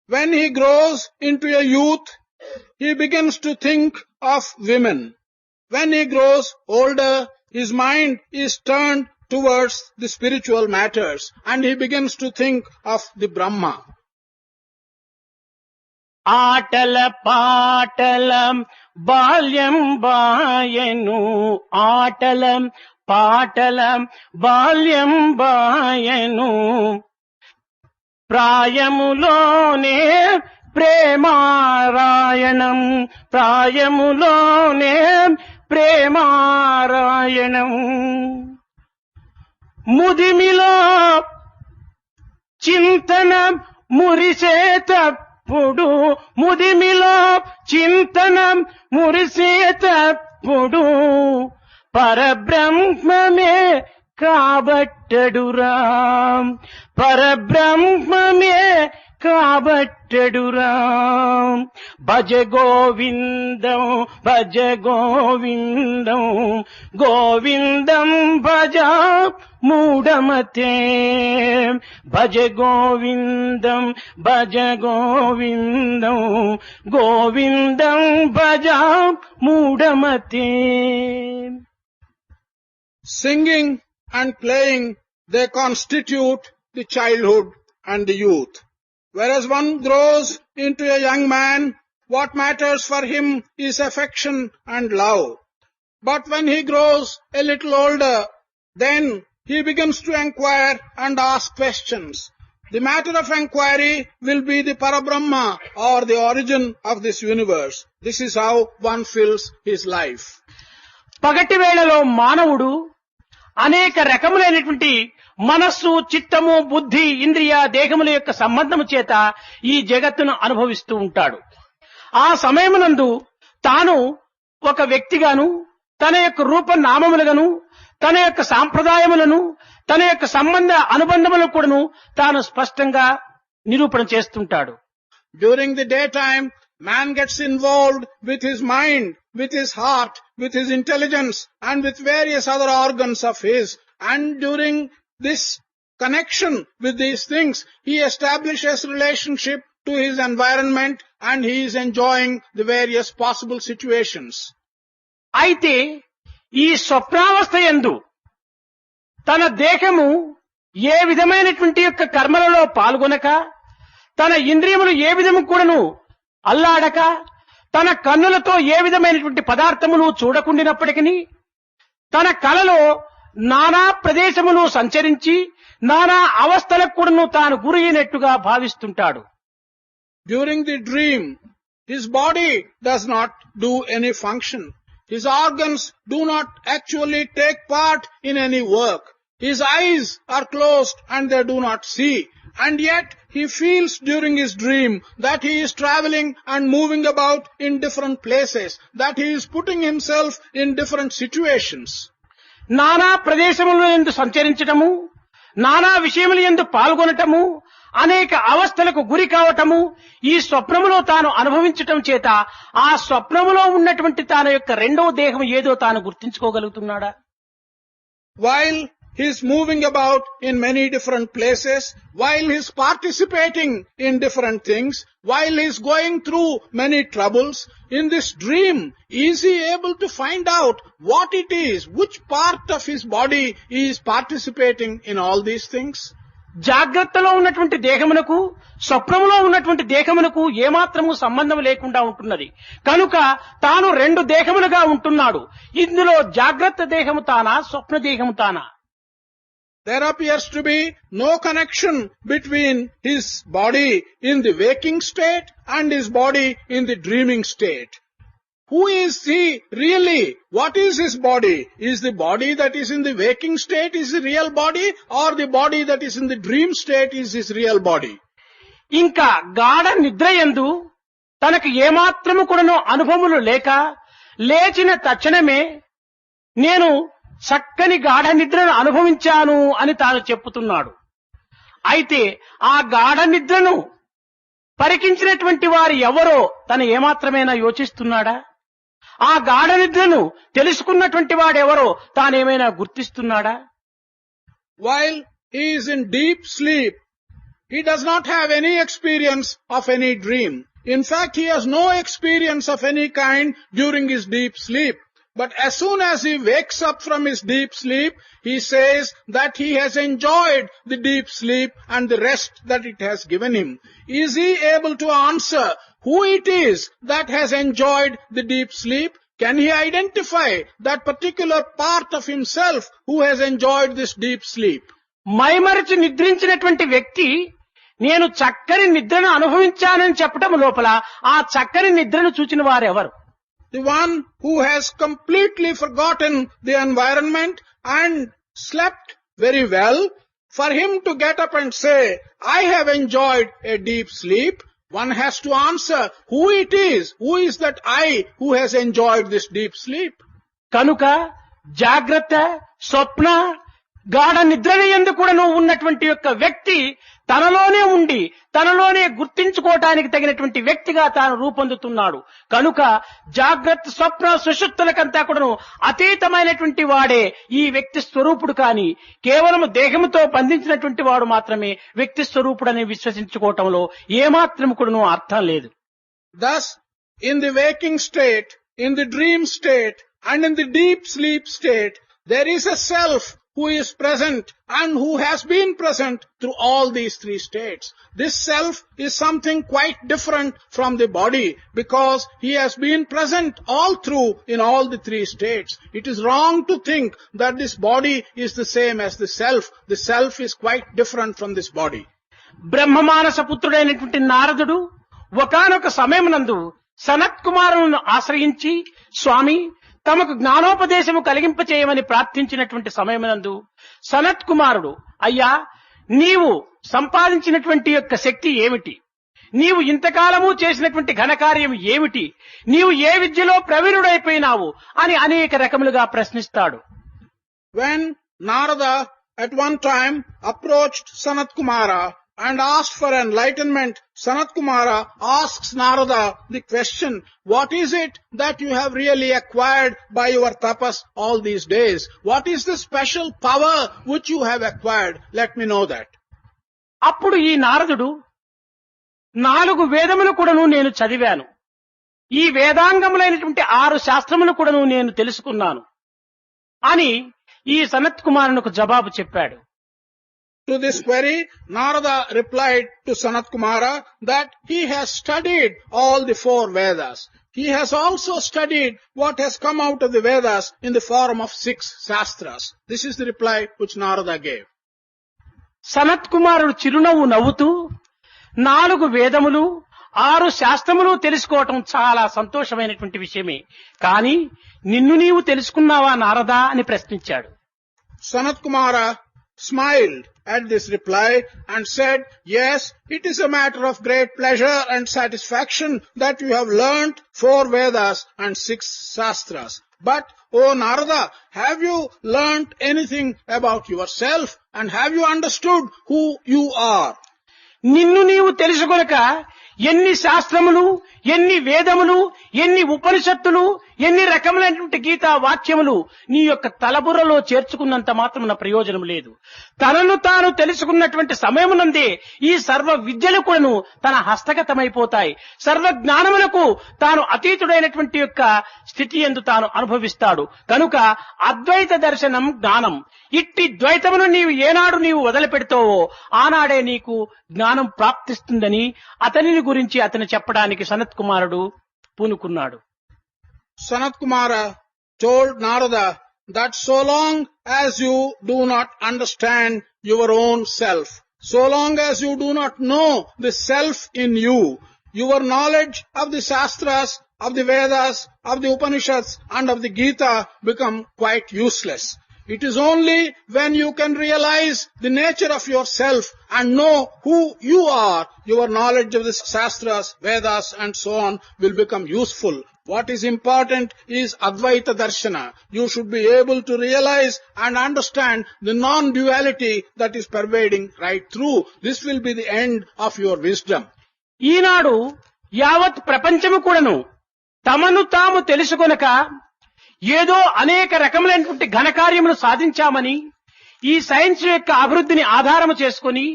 When he grows into a youth, he begins to think of women. When he grows older, his mind is turned towards the spiritual matters and he begins to think of the Brahma. ఆటల పాటలం బాల్యం బాయను ఆటలం పాటలం బాల్యం బాయను ప్రాయములోనే ప్రేమారాయణం ప్రాయములోనే ప్రేమారాయణం ముదిమిలో చింతన మురిసేటప్పుడు ముదిమిలో చింతనం మురిసేటప్పుడు పరబ్రహ్మమే కాబట్టడురా పరబ్రహ్మమే కాబట్టడురా భజ గోవిందం భజ గోవిందం గోవిందం భజ మూఢమతే భజ గోవిందం భజ గోవిందం గోవిందం భజ మూఢమతే. Singing and playing, they constitute the childhood and the youth. Whereas one grows into a young man, what matters for him is affection and love. But when he grows a little older, then he begins to inquire and ask questions. The matter of inquiry will be the Parabrahma or the origin of this universe. This is how one fills his life. పగటి వేళలో మానవుడు అనేక రకములైనటువంటి మనస్సు, చిత్తము, బుద్ధి, ఇంద్రియ, దేహముల యొక్క సంబంధము చేత ఈ జగత్తును అనుభవిస్తూ ఉంటాడు. ఆ సమయమునందు తాను ఒక వ్యక్తిగాను, తన యొక్క రూప నామములుగాను, తన యొక్క సాంప్రదాయములను, తన యొక్క సంబంధ అనుబంధములను కూడాను తాను స్పష్టంగా నిరూపణ చేస్తుంటాడు. During the daytime, man gets involved with his mind, with his heart, with his intelligence, and with various other organs of his. And during this connection with these things, he establishes relationship to his environment and he is enjoying the various possible situations. అయితే ఈ స్వప్నావస్థ యందు తన దేహము ఏ విధమైనటువంటి యొక్క కర్మలలో పాల్గొనక, తన ఇంద్రియములు ఏ విధము కూడాను అల్లాడక, తన కన్నులతో ఏ విధమైనటువంటి పదార్థములు చూడకుండినప్పటికీ తన కలలో నానా ప్రదేశములు సంచరించి నానా అవస్థలకు కూడాను తాను గురి అయినట్టుగా భావిస్తుంటాడు. During the dream, his body does not do any function. His organs do not actually take part in any work. His eyes are closed and they do not see. And yet he feels during his dream that he is traveling and moving about in different places, that he is putting himself in different situations. నానా ప్రదేశముల యందు సంచరించటము, నానా విషయముల యందు పాల్గొనటము, అనేక అవస్థలకు గురి కావటము, ఈ స్వప్నములో తాను అనుభవించటం చేత ఆ స్వప్నములో ఉన్నటువంటి తాను యొక్క రెండవ దేహం ఏదో తాను గుర్తించుకోగలుగుతున్నాడా? While he is moving about in many different places, while he is participating in different things, while he is going through many troubles, in this dream, is he able to find out what it is, which part of his body he is participating in all these things? జాగ్రత్తలో ఉన్నటువంటి దేహమునకు, స్వప్నములో ఉన్నటువంటి దేహమునకు ఏమాత్రము సంబంధం లేకుండా ఉంటున్నది. కనుక తాను రెండు దేహములుగా ఉంటున్నాడు. ఇందులో జాగ్రత్త దేహము తానా, స్వప్న దేహము తానా? There appears to be no connection between his body in the waking state and his body in the dreaming state. Who is he really? What is his body? Is the body that is in the waking state is the real body, or the body that is in the dream state is his real body? ఇంకా గాఢ నిద్రయందు తనకు ఏమాత్రము కూడాను అనుభవములు లేక లేచిన తక్షణమే నేను చక్కని గాఢ నిద్రను అనుభవించాను అని తాను చెప్పుతున్నాడు. అయితే ఆ గాఢ నిద్రను పరికించినటువంటి వారు ఎవరో తను ఏమాత్రమైనా యోచిస్తున్నాడా? ఆ గాఢ నిద్రను తెలుసుకున్నటువంటి వాడెవరో తానేమైనా గుర్తిస్తున్నాడా? While he is in deep sleep, he does not have any experience of any dream. In fact, he has no experience of any kind during his deep sleep. But as soon as he wakes up from his deep sleep, he says that he has enjoyed the deep sleep and the rest that it has given him. Is he able to answer who it is that has enjoyed the deep sleep? Can he identify that particular part of himself who has enjoyed this deep sleep? మైమరిచి నిద్రించినటువంటి వ్యక్తి నేను చక్కని నిద్రను అనుభవించానని చెప్పడం లోపల ఆ చక్కని నిద్రను చూచిన వారెవరు? The one who has completely forgotten the environment and slept very well, for him to get up and say, I have enjoyed a deep sleep, one has to answer who it is. Who is that I who has enjoyed this deep sleep? కనుక జాగ్రత్త, స్వప్న, గాఢ నిద్రయందు కూడాను ఉన్నటువంటి యొక్క వ్యక్తి తనలోనే ఉండి తనలోనే గుర్తించుకోవటానికి తగినటువంటి వ్యక్తిగా తాను రూపొందుతున్నాడు. కనుక జాగ్రత్త, స్వప్న, సుషుప్తులకంతా కూడాను అతీతమైనటువంటి వాడే ఈ వ్యక్తి స్వరూపుడు. కాని కేవలం దేహముతో బంధించినటువంటి వాడు మాత్రమే వ్యక్తి స్వరూపుడని విశ్వసించుకోవటంలో ఏమాత్రం కూడాను అర్థం లేదు. Thus, in the waking state, in the dream state, and in the deep sleep state, there is a self who is present and who has been present through all these three states. This self is something quite different from the body because he has been present all through in all the three states. It is wrong to think that this body is the same as the self. The self is quite different from this body. బ్రహ్మమానస పుత్రుడైనటువంటి నారదుడు ఒకానొక సమయమునందు సనత్ కుమారులను ఆశ్రయించి స్వామి తమకు జ్ఞానోపదేశము కలిగింపచేయమని ప్రార్థించినటువంటి సమయమునందు సనత్ కుమారుడు అయ్యా నీవు సంపాదించినటువంటి యొక్క శక్తి ఏమిటి, నీవు ఇంతకాలము చేసినటువంటి ఘనకార్యం ఏమిటి, నీవు ఏ విద్యలో ప్రవీణుడైపోయినావు అని అనేక రకములుగా ప్రశ్నిస్తాడు. When Narada at one time approached Sanat Kumara and asked for enlightenment, Sanat Kumara asks Narada the question, what is it that you have really acquired by your tapas all these days? What is the special power which you have acquired? Let me know that. అప్పుడు ఈ నారదుడు 4 వేదములు కూడాను నేను చదివాను, ఈ వేదాంగములైనటువంటి 6 శాస్త్రములు కూడాను నేను తెలుసుకున్నాను అని ఈ సనత్ కుమారునికి జవాబు చెప్పాడు. To this query, Narada replied to Sanat Kumara that he has studied all the 4 Vedas. He has also studied what has come out of the Vedas in the form of 6 Shastras. This is the reply which Narada gave. Sanath కుమారుడు చిరునవ్వు నవ్వుతూ 4 వేదములు 6 శాస్త్రములు తెలుసుకోవటం చాలా సంతోషమైనటువంటి విషయమే, కానీ నిన్ను నీవు తెలుసుకున్నావా నారదా అని ప్రశ్నించాడు. Sanat Kumara smiled at this reply and said, yes, it is a matter of great pleasure and satisfaction that you have learnt 4 Vedas and 6 Shastras. But, O Narada, have you learnt anything about yourself and have you understood who you are? నిన్ను నీవు తెలుసుకొనక ఎన్ని శాస్త్రములు, ఎన్ని వేదములు, ఎన్ని ఉపనిషత్తులు, ఎన్ని రకములైనటువంటి గీతా వాక్యములు నీ యొక్క తలబుర్రలో చేర్చుకున్నంత మాత్రమున ప్రయోజనం లేదు. తనను తాను తెలుసుకున్నటువంటి సమయమునందే ఈ సర్వ విద్యలు కూడాను తన హస్తగతమైపోతాయి. సర్వ జ్ఞానములకు తాను అతీతుడైనటువంటి యొక్క స్థితి యందు తాను అనుభవిస్తాడు. కనుక అద్వైత దర్శనం జ్ఞానం. ఇట్టి ద్వైతమును ఏనాడు నీవు వదిలిపెడతావో ఆనాడే నీకు జ్ఞానం ప్రాప్తిస్తుందని అతనిని గురించి అతను చెప్పడానికి సనత్ కుమారుడు పూనుకున్నాడు. Sanat Kumara told Narada that so long as you do not understand your own self, so long as you do not know the self in you, your knowledge of the Shastras, of the Vedas, of the Upanishads and of the Gita become quite useless. It is only when you can realize the nature of yourself and know who you are, your knowledge of the Shastras, Vedas and so on will become useful. What is important is Advaita Darshana. You should be able to realize and understand the non-duality that is pervading right through. This will be the end of your wisdom. ఈనాడు యావత్ ప్రపంచము కూడాను తమను తాము తెలుసుకొనక ఏదో అనేక రకములైనటువంటి ఘనకార్యములు సాధించామని ఈ science యొక్క అభివృద్ధిని ఆధారము చేసుకొని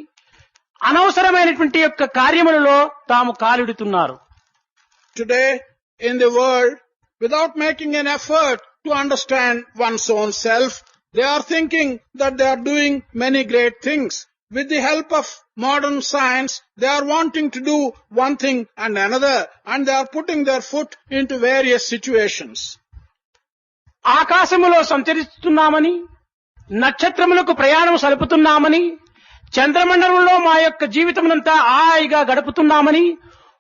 అనవసరమైనటువంటి యొక్క కార్యములలో తాము కాలిడుతున్నారు. Today, in the world, without making an effort to understand one's own self, they are thinking that they are doing many great things. With the help of modern science, they are wanting to do one thing and another, and they are putting their foot into various situations. ఆకాశములో సంచరిస్తున్నామని, నక్షత్రములకు ప్రయాణం సలుపుతున్నామని, చంద్రమండలంలో మా యొక్క జీవితమునంతా హాయిగా గడుపుతున్నామని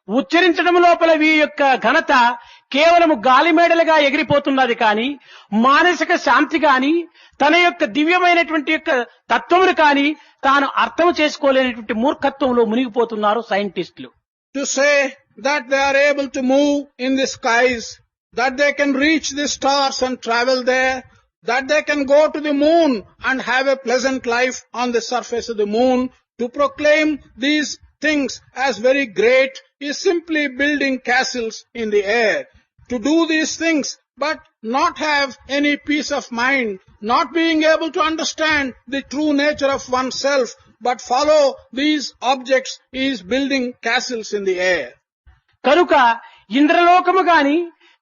ఉచ్చరించడం లోపల we యొక్క ఘనత కేవలము గాలిమేడలుగా ఎగిరిపోతున్నది కానీ మానసిక శాంతి గాని తన యొక్క దివ్యమైనటువంటి యొక్క తత్వమును కానీ తాను అర్థం చేసుకోలేనటువంటి మూర్ఖత్వంలో మునిగిపోతున్నారు సైంటిస్టులు. To say that they are able to move in the skies, that they can reach the stars and travel there, that they can go to the moon and have a pleasant life on the surface of the moon, to proclaim these things as very great is simply building castles in the air. To do these things but not have any peace of mind, not being able to understand the true nature of oneself, but follow these objects is building castles in the air. కనుక ఇంద్రలోకము గాని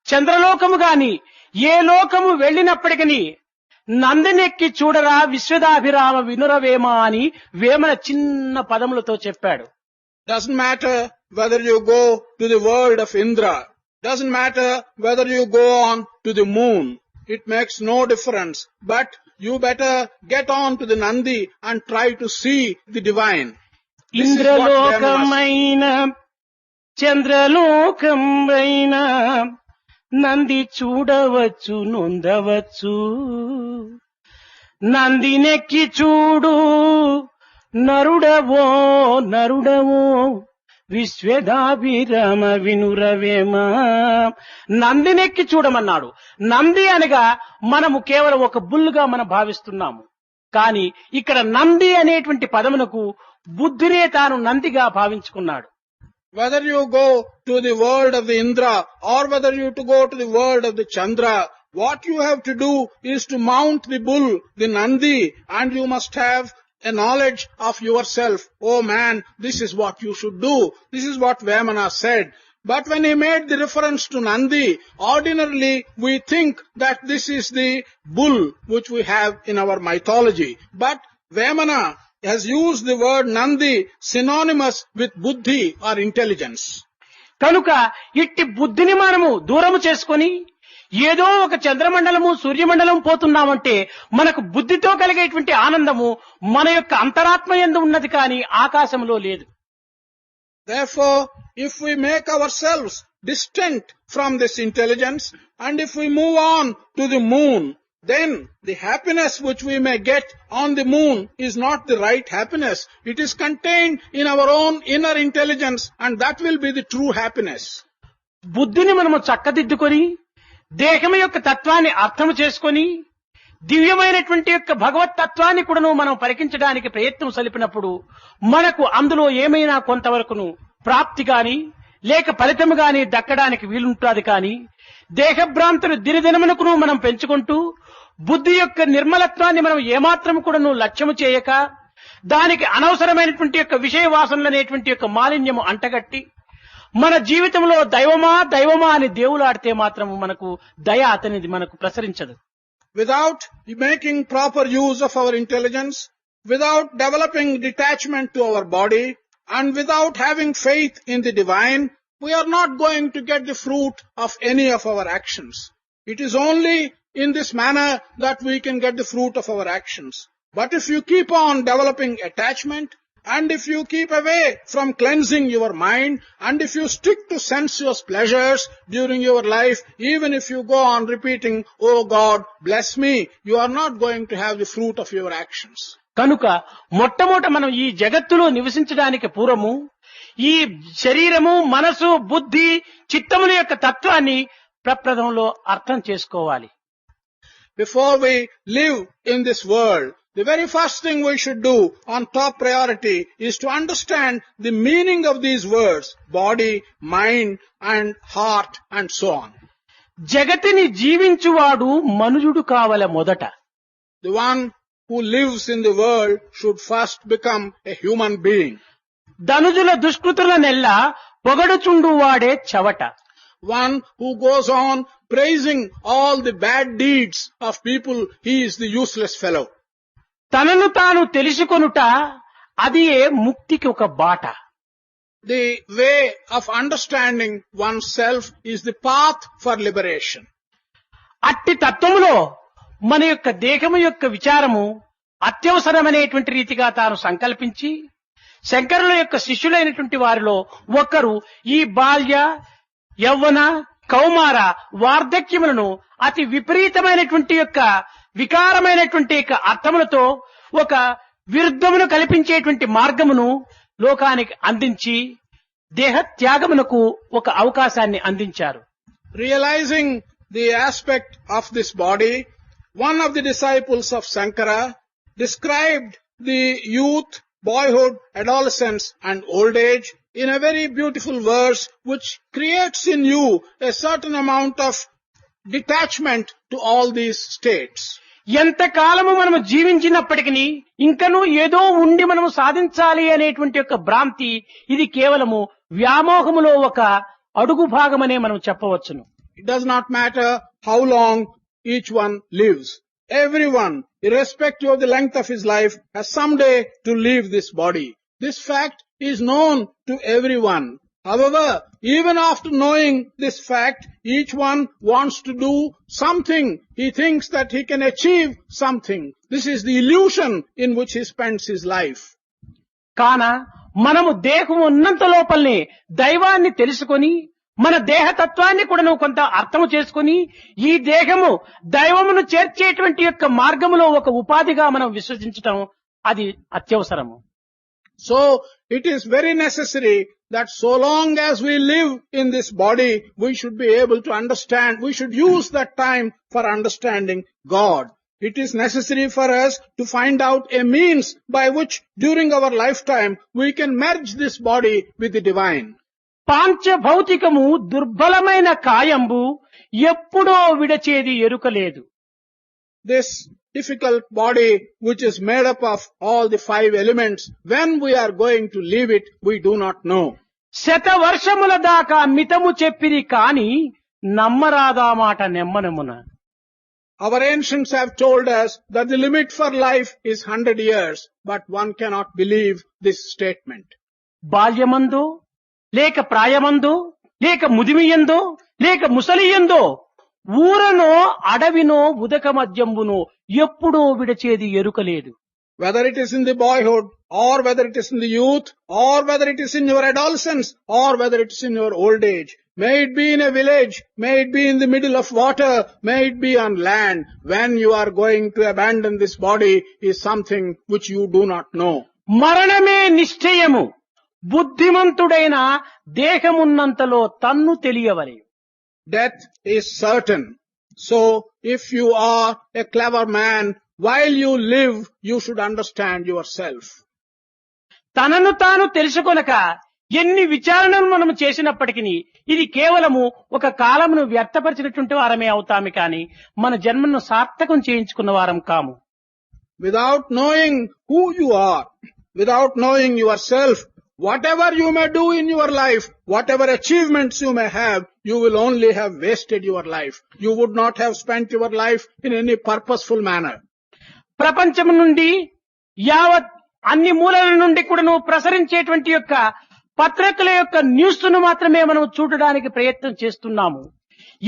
చంద్రలోకము గాని ఏ లోకము వెళ్ళినప్పటికీ నందినెక్కి చూడరా విశ్వదాభిరామ వినురవేమ అని వేమన చిన్న పదములతో చెప్పాడు. Doesn't matter whether you go to the world of Indra. Doesn't matter whether you go on to the moon. It makes no difference. But you better get on to the Nandi and try to see the divine. This is what Vemana says. ఇంద్రలోకమైన చంద్రలోకమైన Nandi చూడవచ్చు నొందవచ్చు, నందినెక్కి చూడు నరుడవో నరుడవో విశ్వదాభిరామ వినురవేమ. నందినెక్కి చూడమన్నాడు. నంది అనగా మనము కేవలం ఒక బుల్లుగా మనం భావిస్తున్నాము. కానీ ఇక్కడ నంది అనేటువంటి పదమునకు బుద్ధినే తాను నందిగా భావించుకున్నాడు. Whether you go to the world of the Indra or whether you to go to the world of the Chandra, what you have to do is to mount the bull, the Nandi, and you must have a knowledge of yourself. Oh man, this is what you should do. This is what Vemana said. But when he made the reference to Nandi, ordinarily we think that this is the bull which we have in our mythology. But Vemana has used the word Nandi synonymous with buddhi or intelligence. కనుక ఇట్టి బుద్ధిని మనము దూరము చేసుకొని ఏదో ఒక చంద్రమండలము సూర్యమండలం పోతున్నామంటే మనకు బుద్ధితో కలిగేటువంటి ఆనందము మన యొక్క అంతరాత్మ యందు ఉన్నది కానీ ఆకాశంలో లేదు. Therefore, if we make ourselves distant from this intelligence and if we move on to the moon, then the happiness which we may get on the moon is not the right happiness. It is contained in our own inner intelligence and that will be the true happiness. బుద్ధిని మనము చక్కదిద్దుకొని దేహం యొక్క తత్వాన్ని అర్థం చేసుకొని దివ్యమైనటువంటి యొక్క భగవత్ తత్వాన్ని కూడాను మనం పరికించడానికి ప్రయత్నం సలిపినప్పుడు మనకు అందులో ఏమైనా కొంతవరకును ప్రాప్తి గాని లేక ఫలితము గాని దక్కడానికి వీలుంటుంది. కానీ దేహభ్రాంతులు దినదినమునకును మనం పెంచుకుంటూ బుద్ధి యొక్క నిర్మలత్వాన్ని మనం ఏమాత్రం కూడాను లక్ష్యము చేయక దానికి అనవసరమైనటువంటి యొక్క విషయ వాసనలు అనేటువంటి యొక్క మాలిన్యము అంటగట్టి మన జీవితంలో దైవమా దైవమా అని దేవులాడితే మాత్రం మనకు దయ అతనిది మనకు ప్రసరించదు. Without making proper use of our intelligence, without developing detachment to our body, and without having faith in the divine, we are not going to get the fruit of any of our actions. It is only in this manner that we can get the fruit of our actions. But if you keep on developing attachment, and if you keep away from cleansing your mind, and if you stick to sensuous pleasures during your life, even if you go on repeating, "Oh God, bless me," you are not going to have the fruit of your actions. కనుక మొట్టమొదట మనం ఈ జగత్తులో నివసించడానికి పూర్వము ఈ శరీరము మనసు బుద్ధి చిత్తముల యొక్క తత్వాన్ని ప్రప్రథంలో అర్థం చేసుకోవాలి. Before we live in this world, the very first thing we should do on top priority is to understand the meaning of these words, body, mind, and heart, and so on. జగతిని జీవించువాడు మనుజుడు కావల మొదట. The one who lives in the world should first become a human being. ధనుజుల దుష్కృతులనెల్లా పొగడుచుండు వాడే చవట. One who goes on praising all the bad deeds of people, he is the useless fellow. తనను తాను తెలుసుకొనుట అది ముక్తికి ఒక బాట. The way of understanding oneself is the path for liberation. అట్టి తత్వములో మన యొక్క దేహము యొక్క విచారము అత్యవసరమనేటువంటి రీతిగా తాను సంకల్పించి శంకరుల యొక్క శిష్యులైనటువంటి వారిలో ఒకరు ఈ బాల్య యవ్వన కౌమార వార్ధక్యములను అతి విపరీతమైనటువంటి యొక్క వికారమైనటువంటి యొక్క అర్థములతో ఒక విరుద్ధమును కల్పించేటువంటి మార్గమును లోకానికి అందించి దేహ త్యాగమునకు ఒక అవకాశాన్ని అందించారు. Realizing the aspect of this body, one of the disciples of Sankara described the youth, boyhood, adolescence, and old age in a very beautiful verse which creates in you a certain amount of detachment to all these states. ఎంతకాలము మనము జీవించినప్పటికీ ఇంకనూ ఏదో ఉండి మనము సాధించాలి అనేటువంటి యొక్క భ్రాంతి ఇది కేవలము వ్యామోహములో ఒక అడుగు భాగమనే మనం చెప్పవచ్చును. It does not matter how long each one lives. Everyone, irrespective of the length of his life, has someday to leave this body. This fact is known to everyone. However, even after knowing this fact, each one wants to do something. He thinks that he can achieve something. This is the illusion in which he spends his life. కాన మనము దేహం ఉన్నంత లోపలనే దైవాన్ని తెలుసుకొని మన దేహతత్వాన్ని కూడా కొంత అర్థము చేసుకుని ఈ దేహము దైవమును చేర్చేటువంటి యొక్క మార్గములో ఒక ఉపాధిగా మనం విశ్వసించటం అది అత్యవసరము. So, it is very necessary that so long as we live in this body, we should be able to understand, we should use that time for understanding God. It is necessary for us to find out a means by which during our lifetime we can merge this body with the divine. పాంచభౌతికము దుర్బలమైన కాయంబు ఎప్పుడో విడచేది ఎరుకలేదు. This difficult body which is made up of all the 5 elements, when we are going to leave it, we do not know. శతవర్షముల దాకా మితము చెప్పిరి కాని నమ్మరాదా మాట నెమ్మనమున. Our ancients have told us that the limit for life is 100 years, but one cannot believe this statement. బాల్యమందో లేక ప్రాయమందో లేక ముదిమియందో లేక ముసలియందో ఊరనో అడవినో ఉదక మధ్యంబునో ఎప్పుడో విడచేది ఎరుకలేదు. Whether it is in the boyhood, or whether it is in the youth, or whether it is in your adolescence, or whether it is in your old age, may it be in a village, may it be in the middle of water, may it be on land, when you are going to abandon this body is something which you do not know. మరణమే నిశ్చయము, బుద్ధిమంతుడైన దేహమున్నంతలో తన్ను తెలియవలె. Death is certain. So, if you are a clever man, while you live, you should understand yourself. తనను తాను తెలుసుకొనక ఎన్ని విచారణలు మనము చేసినప్పటికీ ఇది కేవలము ఒక కాలమును వ్యర్థపరిచినటువంటి వారమే అవుతాము కాని మన జన్మను సార్థకం చేయించుకున్న వారం కాము. Without knowing who you are, without knowing yourself, whatever you may do in your life, whatever achievements you may have, you will only have wasted your life. You would not have spent your life in any purposeful manner. ప్రపంచం నుండి యావత్ అన్ని మూలల నుండి కూడాను ప్రసరించేటువంటి యొక్క పత్రికల యొక్క news ను మాత్రమే మనం చూడడానికి ప్రయత్నం చేస్తున్నాము.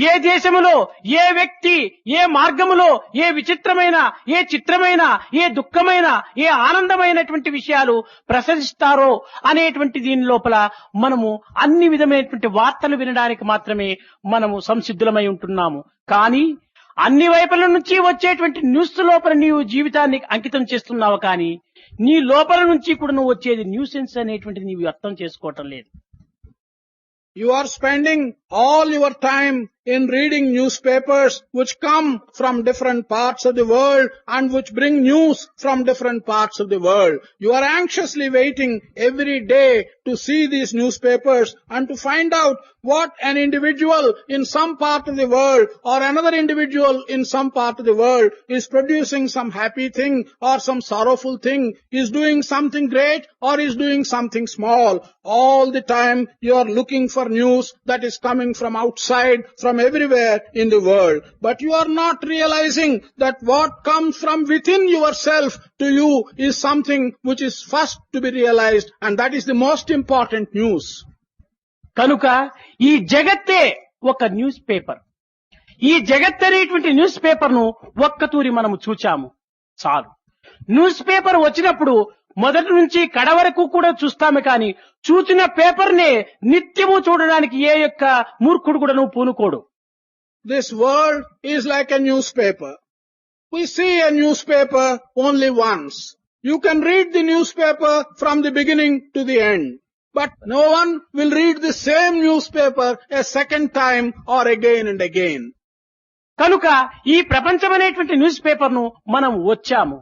ఏ దేశములో ఏ వ్యక్తి ఏ మార్గములో ఏ విచిత్రమైన ఏ చిత్రమైన ఏ దుఃఖమైన ఏ ఆనందమైనటువంటి విషయాలు ప్రసరిస్తారో అనేటువంటి దీని లోపల మనము అన్ని విధమైనటువంటి వార్తలు వినడానికి మాత్రమే మనము సంసిద్ధులమై ఉంటున్నాము. కానీ అన్ని వైపుల నుంచి వచ్చేటువంటి న్యూస్ లోపల నీవు జీవితాన్ని అంకితం చేస్తున్నావు కానీ నీ లోపల నుంచి కూడా నువ్వు వచ్చేది న్యూసెన్స్ అనేటువంటిది నీవు అర్థం చేసుకోవటం లేదు. You are spending all your time in reading newspapers which come from different parts of the world and which bring news from different parts of the world. You are anxiously waiting every day to see these newspapers and to find out what an individual in some part of the world or another individual in some part of the world is producing some happy thing or some sorrowful thing, is doing something great or is doing something small. All the time you are looking for news that is coming from outside, from everywhere in the world. But you are not realizing that what comes from within yourself to you is something which is first to be realized, and that is the most important news. కనుక ఈ జగత్తే ఒక news paper. ఈ జగత్ అనేటువంటి news paper ను ఒక్కతూరి మనము చూచాము చాలు. న్యూస్ పేపర్ వచ్చినప్పుడు మొదటి నుంచి కడ వరకు కూడా చూస్తాము కానీ చూచిన పేపర్ నే నిత్యము చూడడానికి ఏ యొక్క మూర్ఖుడు కూడా పూనుకోడు. This world is like a newspaper. We see a newspaper only once. You can read the newspaper from the beginning to the end. But no one will read the same newspaper a second time or again and again. కనుక ఈ ప్రపంచం అనేటువంటి news paper ను మనం వచ్చాము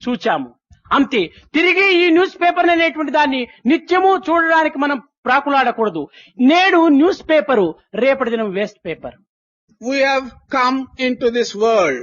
చూచాము అంతే. తిరిగి ఈ న్యూస్ పేపర్ అనేటువంటి దాన్ని నిత్యము చూడడానికి మనం ప్రాకులాడకూడదు. నేడు న్యూస్ పేపరు రేపటి దినం waste paper. We have come into this world.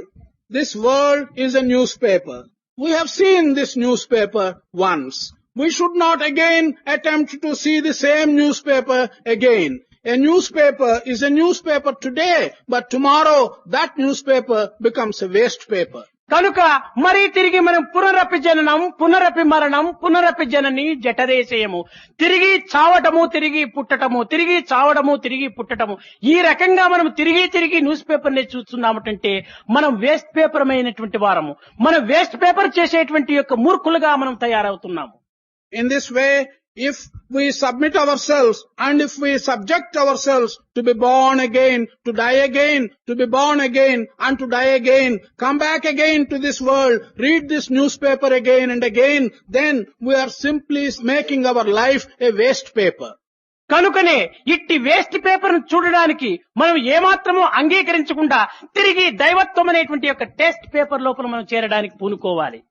This world is a newspaper. We have seen this newspaper once. We should not again attempt to see the same newspaper again. A newspaper is a newspaper today, but tomorrow that newspaper becomes a waste paper. కనుక మరీ తిరిగి మనం పునరపి జననం పునరపి మరణం పునరపి జనని జఠరేశయము, తిరిగి చావటము తిరిగి పుట్టటము, తిరిగి చావడము తిరిగి పుట్టటము, ఈ రకంగా మనం తిరిగి న్యూస్ పేపర్ ని చూస్తున్నామంటే మనం వేస్ట్ పేపర్ అయినటువంటి వారము, మనం వేస్ట్ పేపర్ చేసేటువంటి యొక్క మూర్ఖులుగా మనం తయారవుతున్నాము. In this way, if we submit ourselves and if we subject ourselves to be born again, to die again, to be born again and to die again, come back again to this world, read this newspaper again and again, then we are simply making our life a waste paper. కనుకనే ఇట్టి waste paper ను చూడడానికి మనం ఏమాత్రమూ అంగీకరించకుండా తిరిగి దైవత్వం అనేటువంటి యొక్క టెస్ట్ పేపర్ లోపల మనం చేరడానికి పూనుకోవాలి.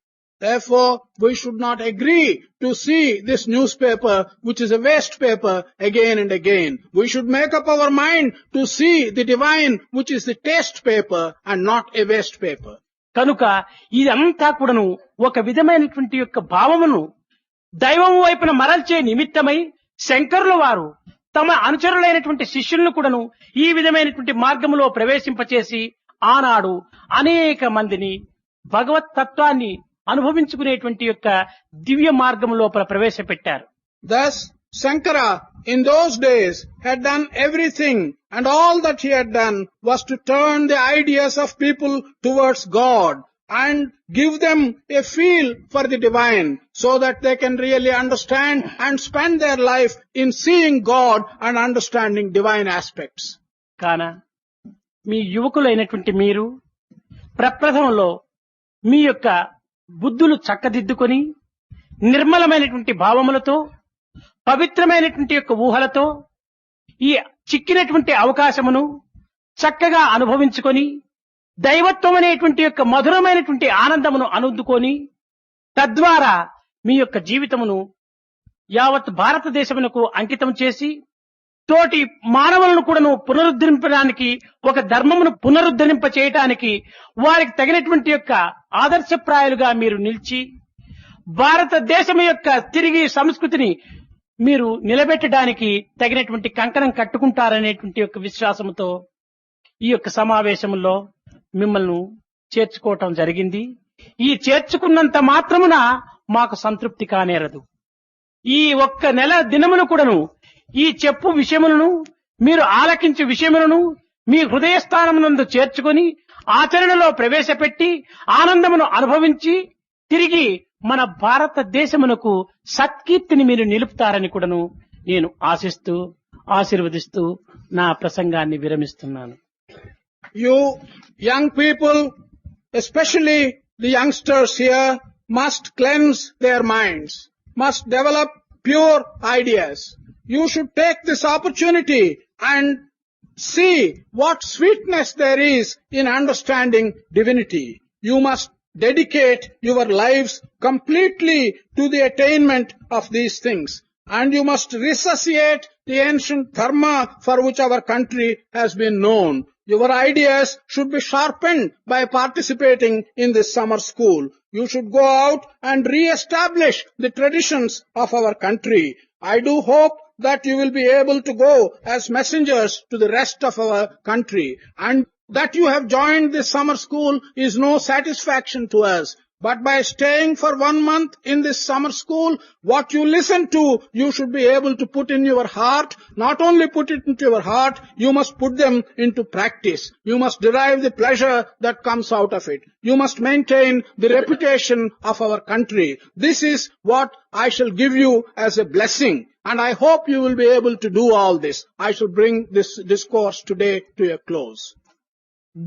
Therefore, we should not agree to see this newspaper, which is a waste paper, again and again. We should make up our mind to see the divine, which is the test paper and not a waste paper. కనుక ఇదంతా కూడాను ఒక విధమైనటువంటి యొక్క భావమును దైవం వైపున మరల్చే నిమిత్తమై శంకరుల వారు తమ అనుచరులైనటువంటి శిష్యులను కూడాను ఈ విధమైనటువంటి మార్గములో ప్రవేశింపచేసి ఆనాడు అనేక మందిని భగవత్ తత్వాన్ని అనుభవించుకునేటువంటి యొక్క దివ్య మార్గం లోపల ప్రవేశపెట్టారు. Thus, Shankara in those days had done everything, and all that he had done was to turn the ideas of people towards God and give them a feel for the divine so that they can really understand and spend their life in seeing God and understanding divine aspects. కాన మీ యువకులైనటువంటి మీరు ప్రప్రథమంలో మీ యొక్క బుద్ధులు చక్కదిద్దుకొని నిర్మలమైనటువంటి భావములతో పవిత్రమైనటువంటి యొక్క ఊహలతో ఈ చిక్కినటువంటి అవకాశమును చక్కగా అనుభవించుకొని దైవత్వం అనేటువంటి యొక్క మధురమైనటువంటి ఆనందమును అనుద్దుకొని తద్వారా మీ యొక్క జీవితమును యావత్ భారతదేశమునకు అంకితం చేసి తోటి మానవులను కూడాను పునరుద్ధరించడానికి ఒక ధర్మమును పునరుద్ధరింప చేయటానికి వారికి తగినటువంటి యొక్క ఆదర్శప్రాయాలుగా మీరు నిలిచి భారతదేశం యొక్క తిరిగి సంస్కృతిని మీరు నిలబెట్టడానికి తగినటువంటి కంకణం కట్టుకుంటారనేటువంటి యొక్క విశ్వాసంతో ఈ యొక్క సమావేశంలో మిమ్మల్ని చేర్చుకోవటం జరిగింది. ఈ చేర్చుకున్నంత మాత్రమున మాకు సంతృప్తి కానేరదు. ఈ ఒక్క నెల దినమును కూడాను ఈ చెప్పు విషయములను మీరు ఆలకించు విషయములను మీ హృదయస్థానమునందు చేర్చుకొని ఆచరణలో ప్రవేశపెట్టి ఆనందమును అనుభవించి తిరిగి మన భారతదేశమునకు సత్కీర్తిని మీరు నిలుపుతారని కూడాను నేను ఆశిస్తూ ఆశీర్వదిస్తూ నా ప్రసంగాన్ని విరమిస్తున్నాను. You young people, especially the youngsters here, must cleanse their minds, must develop pure ideas. You should take this opportunity and see what sweetness there is in understanding divinity. You must dedicate your lives completely to the attainment of these things. And you must resuscitate the ancient dharma for which our country has been known. Your ideas should be sharpened by participating in this summer school. You should go out and re-establish the traditions of our country. I do hope that you will be able to go as messengers to the rest of our country. And that you have joined this summer school is no satisfaction to us. But by staying for 1 month in this summer school, what you listen to, you should be able to put in your heart. Not only put it into your heart, you must put them into practice. You must derive the pleasure that comes out of it. You must maintain the reputation of our country. This is what I shall give you as a blessing. And I hope you will be able to do all this. I shall bring this discourse today to a close.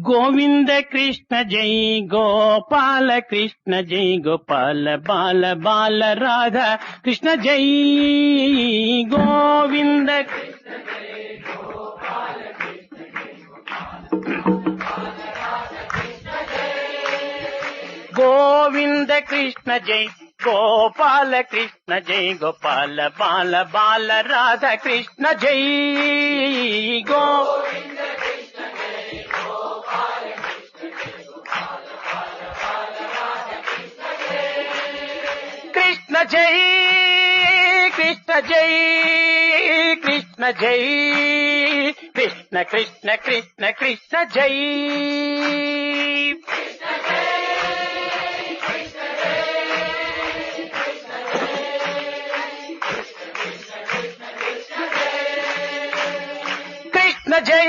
Govinda Krishna జై గోపాల కృష్ణ జై గోపాల బాల బాల రాధ కృష్ణ జై గోవింద కృష్ణ జై గోపాల కృష్ణ జై గోవింద కృష్ణ జై గోపాల కృష్ణ జై గోపాల బాల బాల రాధ కృష్ణ జై గోవింద కృష్ణ జై కృష్ణ జై కృష్ణ జై కృష్ణ కృష్ణ కృష్ణ కృష్ణ జై కృష్ణ జై జై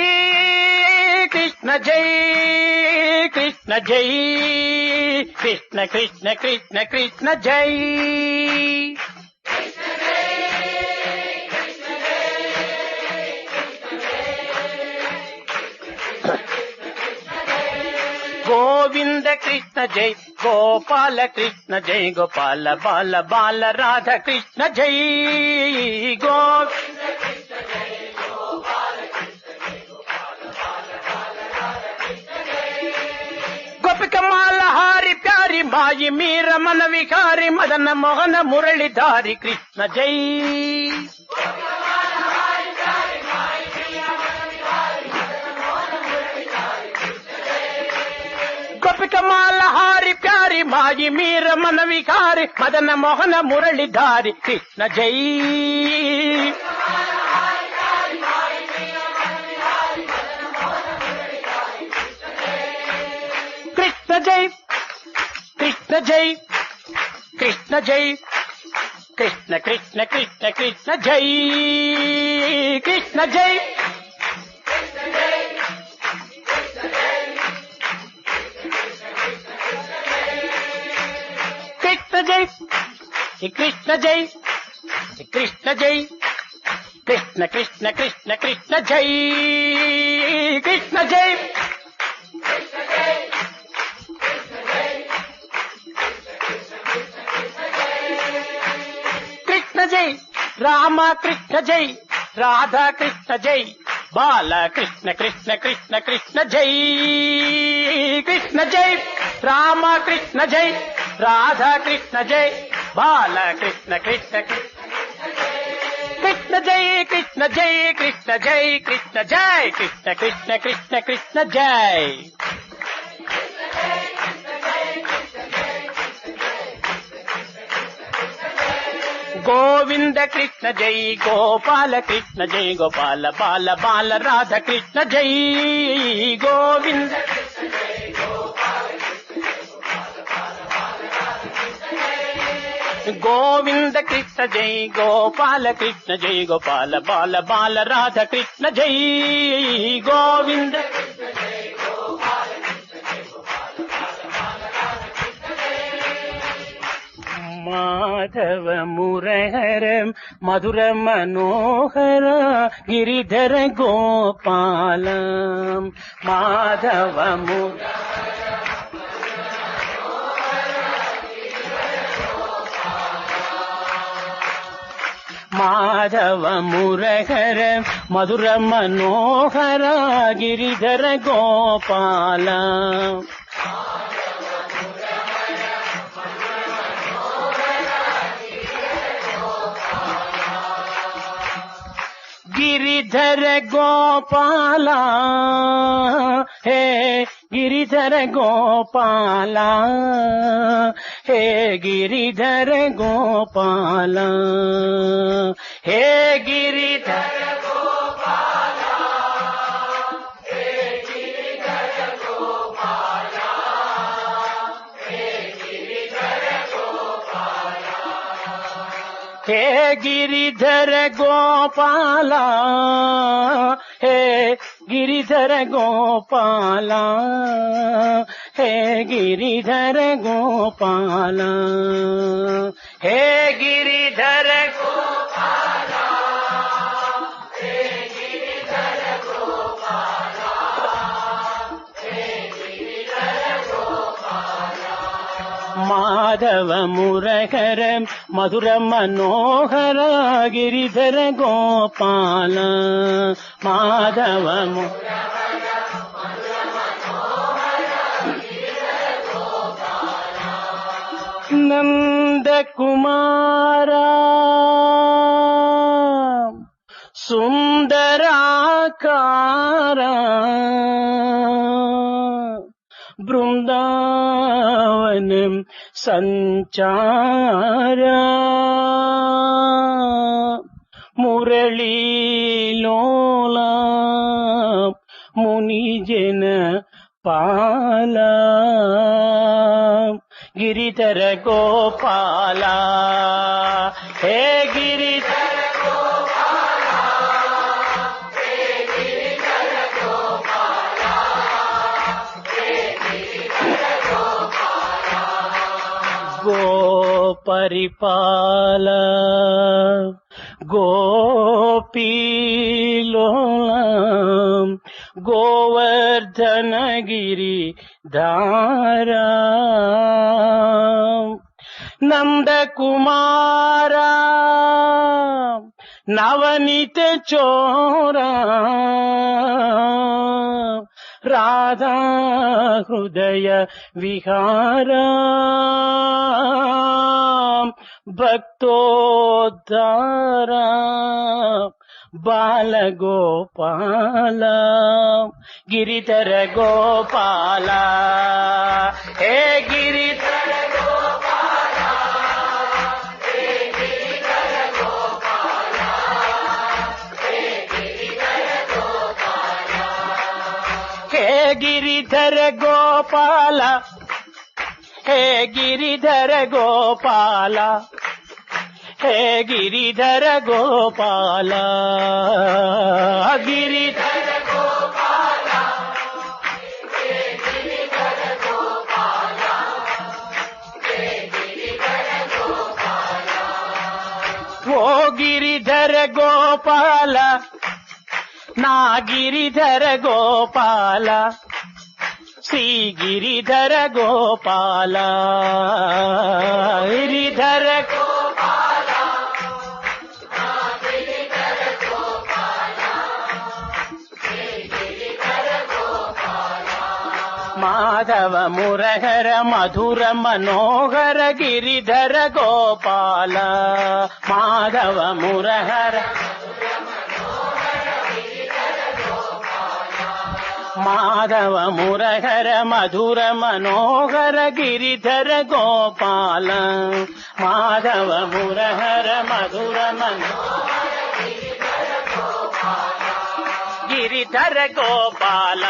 కృష్ణ జై కృష్ణ జై కృష్ణ కృష్ణ కృష్ణ కృష్ణ జై గోవింద కృష్ణ జై గోపాల కృష్ణ జై గోపాల బాల బాల రాధ కృష్ణ జై గోవింద కృష్ణ జై గోపాల కృష్ణ జై గోపాల బాల బాల రాధ కృష్ణ జై గోపిక మాల హారి ప్యారి మాయి మీర మన విహారి మదన మోహన మురళిధారి కృష్ణ జై గోపిక మాల హారి ప్యారి మాయి మీర మన విహారి మదన మోహన మురళిధారి కృష్ణ జై కృష్ణ జై కృష్ణ జై కృష్ణ జై కృష్ణ కృష్ణ కృష్ణ కృష్ణ జై కృష్ణ జై కృష్ణ జై కృష్ణ జై కృష్ణ జై కృష్ణ కృష్ణ కృష్ణ కృష్ణ జై కృష్ణ జై కృష్ణ జై రామ కృష్ణ జై రాధా కృష్ణ జై బాల కృష్ణ కృష్ణ కృష్ణ కృష్ణ జై కృష్ణ జై రామ కృష్ణ జై రాధా కృష్ణ జై బాల కృష్ణ కృష్ణ కృష్ణ జై కృష్ణ జై కృష్ణ జై కృష్ణ జై కృష్ణ కృష్ణ కృష్ణ కృష్ణ జై గోవింద కృష్ణ జై గోపాల కృష్ణ జై గోపాల బాల బాల రాధ కృష్ణ జై గోవింద గోవింద కృష్ణ జై గోపాల కృష్ణ జై గోపాల బాల బాల రాధ కృష్ణ జై గోవింద మాధవ మురహర మధుర మనోహర గిరిధర గోపాల మాధవ మాధవ మురహర మధుర మనోహర గిరిధర గోపాల గిరిధర గోపాల హే గిరిధర గోపాల హే గిరిధర గోపాల హే గిరిధర గోపాల హే గిరిధర గోపాల హే గిరిధర గోపాల హే గిరిధర గోపాల హే గిరిధర గోపాల హే గిరిధర గోపాల హే గిరిధర గోపాల హే గిరిధర గోపాల హే గిరిధర గోపాల మాధవ మురహర మధుర మనోహర గిరిధర గోపాల మాధవ నంద కుమార సుందరాకార బృందావనం సంచార మురళీలోలా మునిజన పాల గిరిధర గోపాల హే గిరిధర గోపాల హే గిరిధర పరిపాల గోపీలోలా గోవర్ధనగిరి ధారా నందకుమారా నవనీత చోరా రాధా హృదయ విహారా భక్తోద్ధారా బాలగోపాల గిరిధర గోపాల హే గిరిధర గోపాల హే గిరిధర గోపాల హే గిరిధర గోపాల హే గిరిధర గోపాల హే గిరిధర గోపాల హే గిరిధర గోపాల గిరిధర గోపాల హే గిరిధర గోపాల హే గిరిధర గోపాల ఓ గిరిధర గోపాల నా గిరిధర గోపాల శ్రీ గిరిధర గోపాల గిరిధర మాధవ మురహర మధుర మనోహర గిరిధర గోపాల మాధవ మురహర మాధవ మురహర మధుర మనోహర గిరిధర గోపాల మాధవ మురహర మధుర మనోహర గిరిధర గోపాల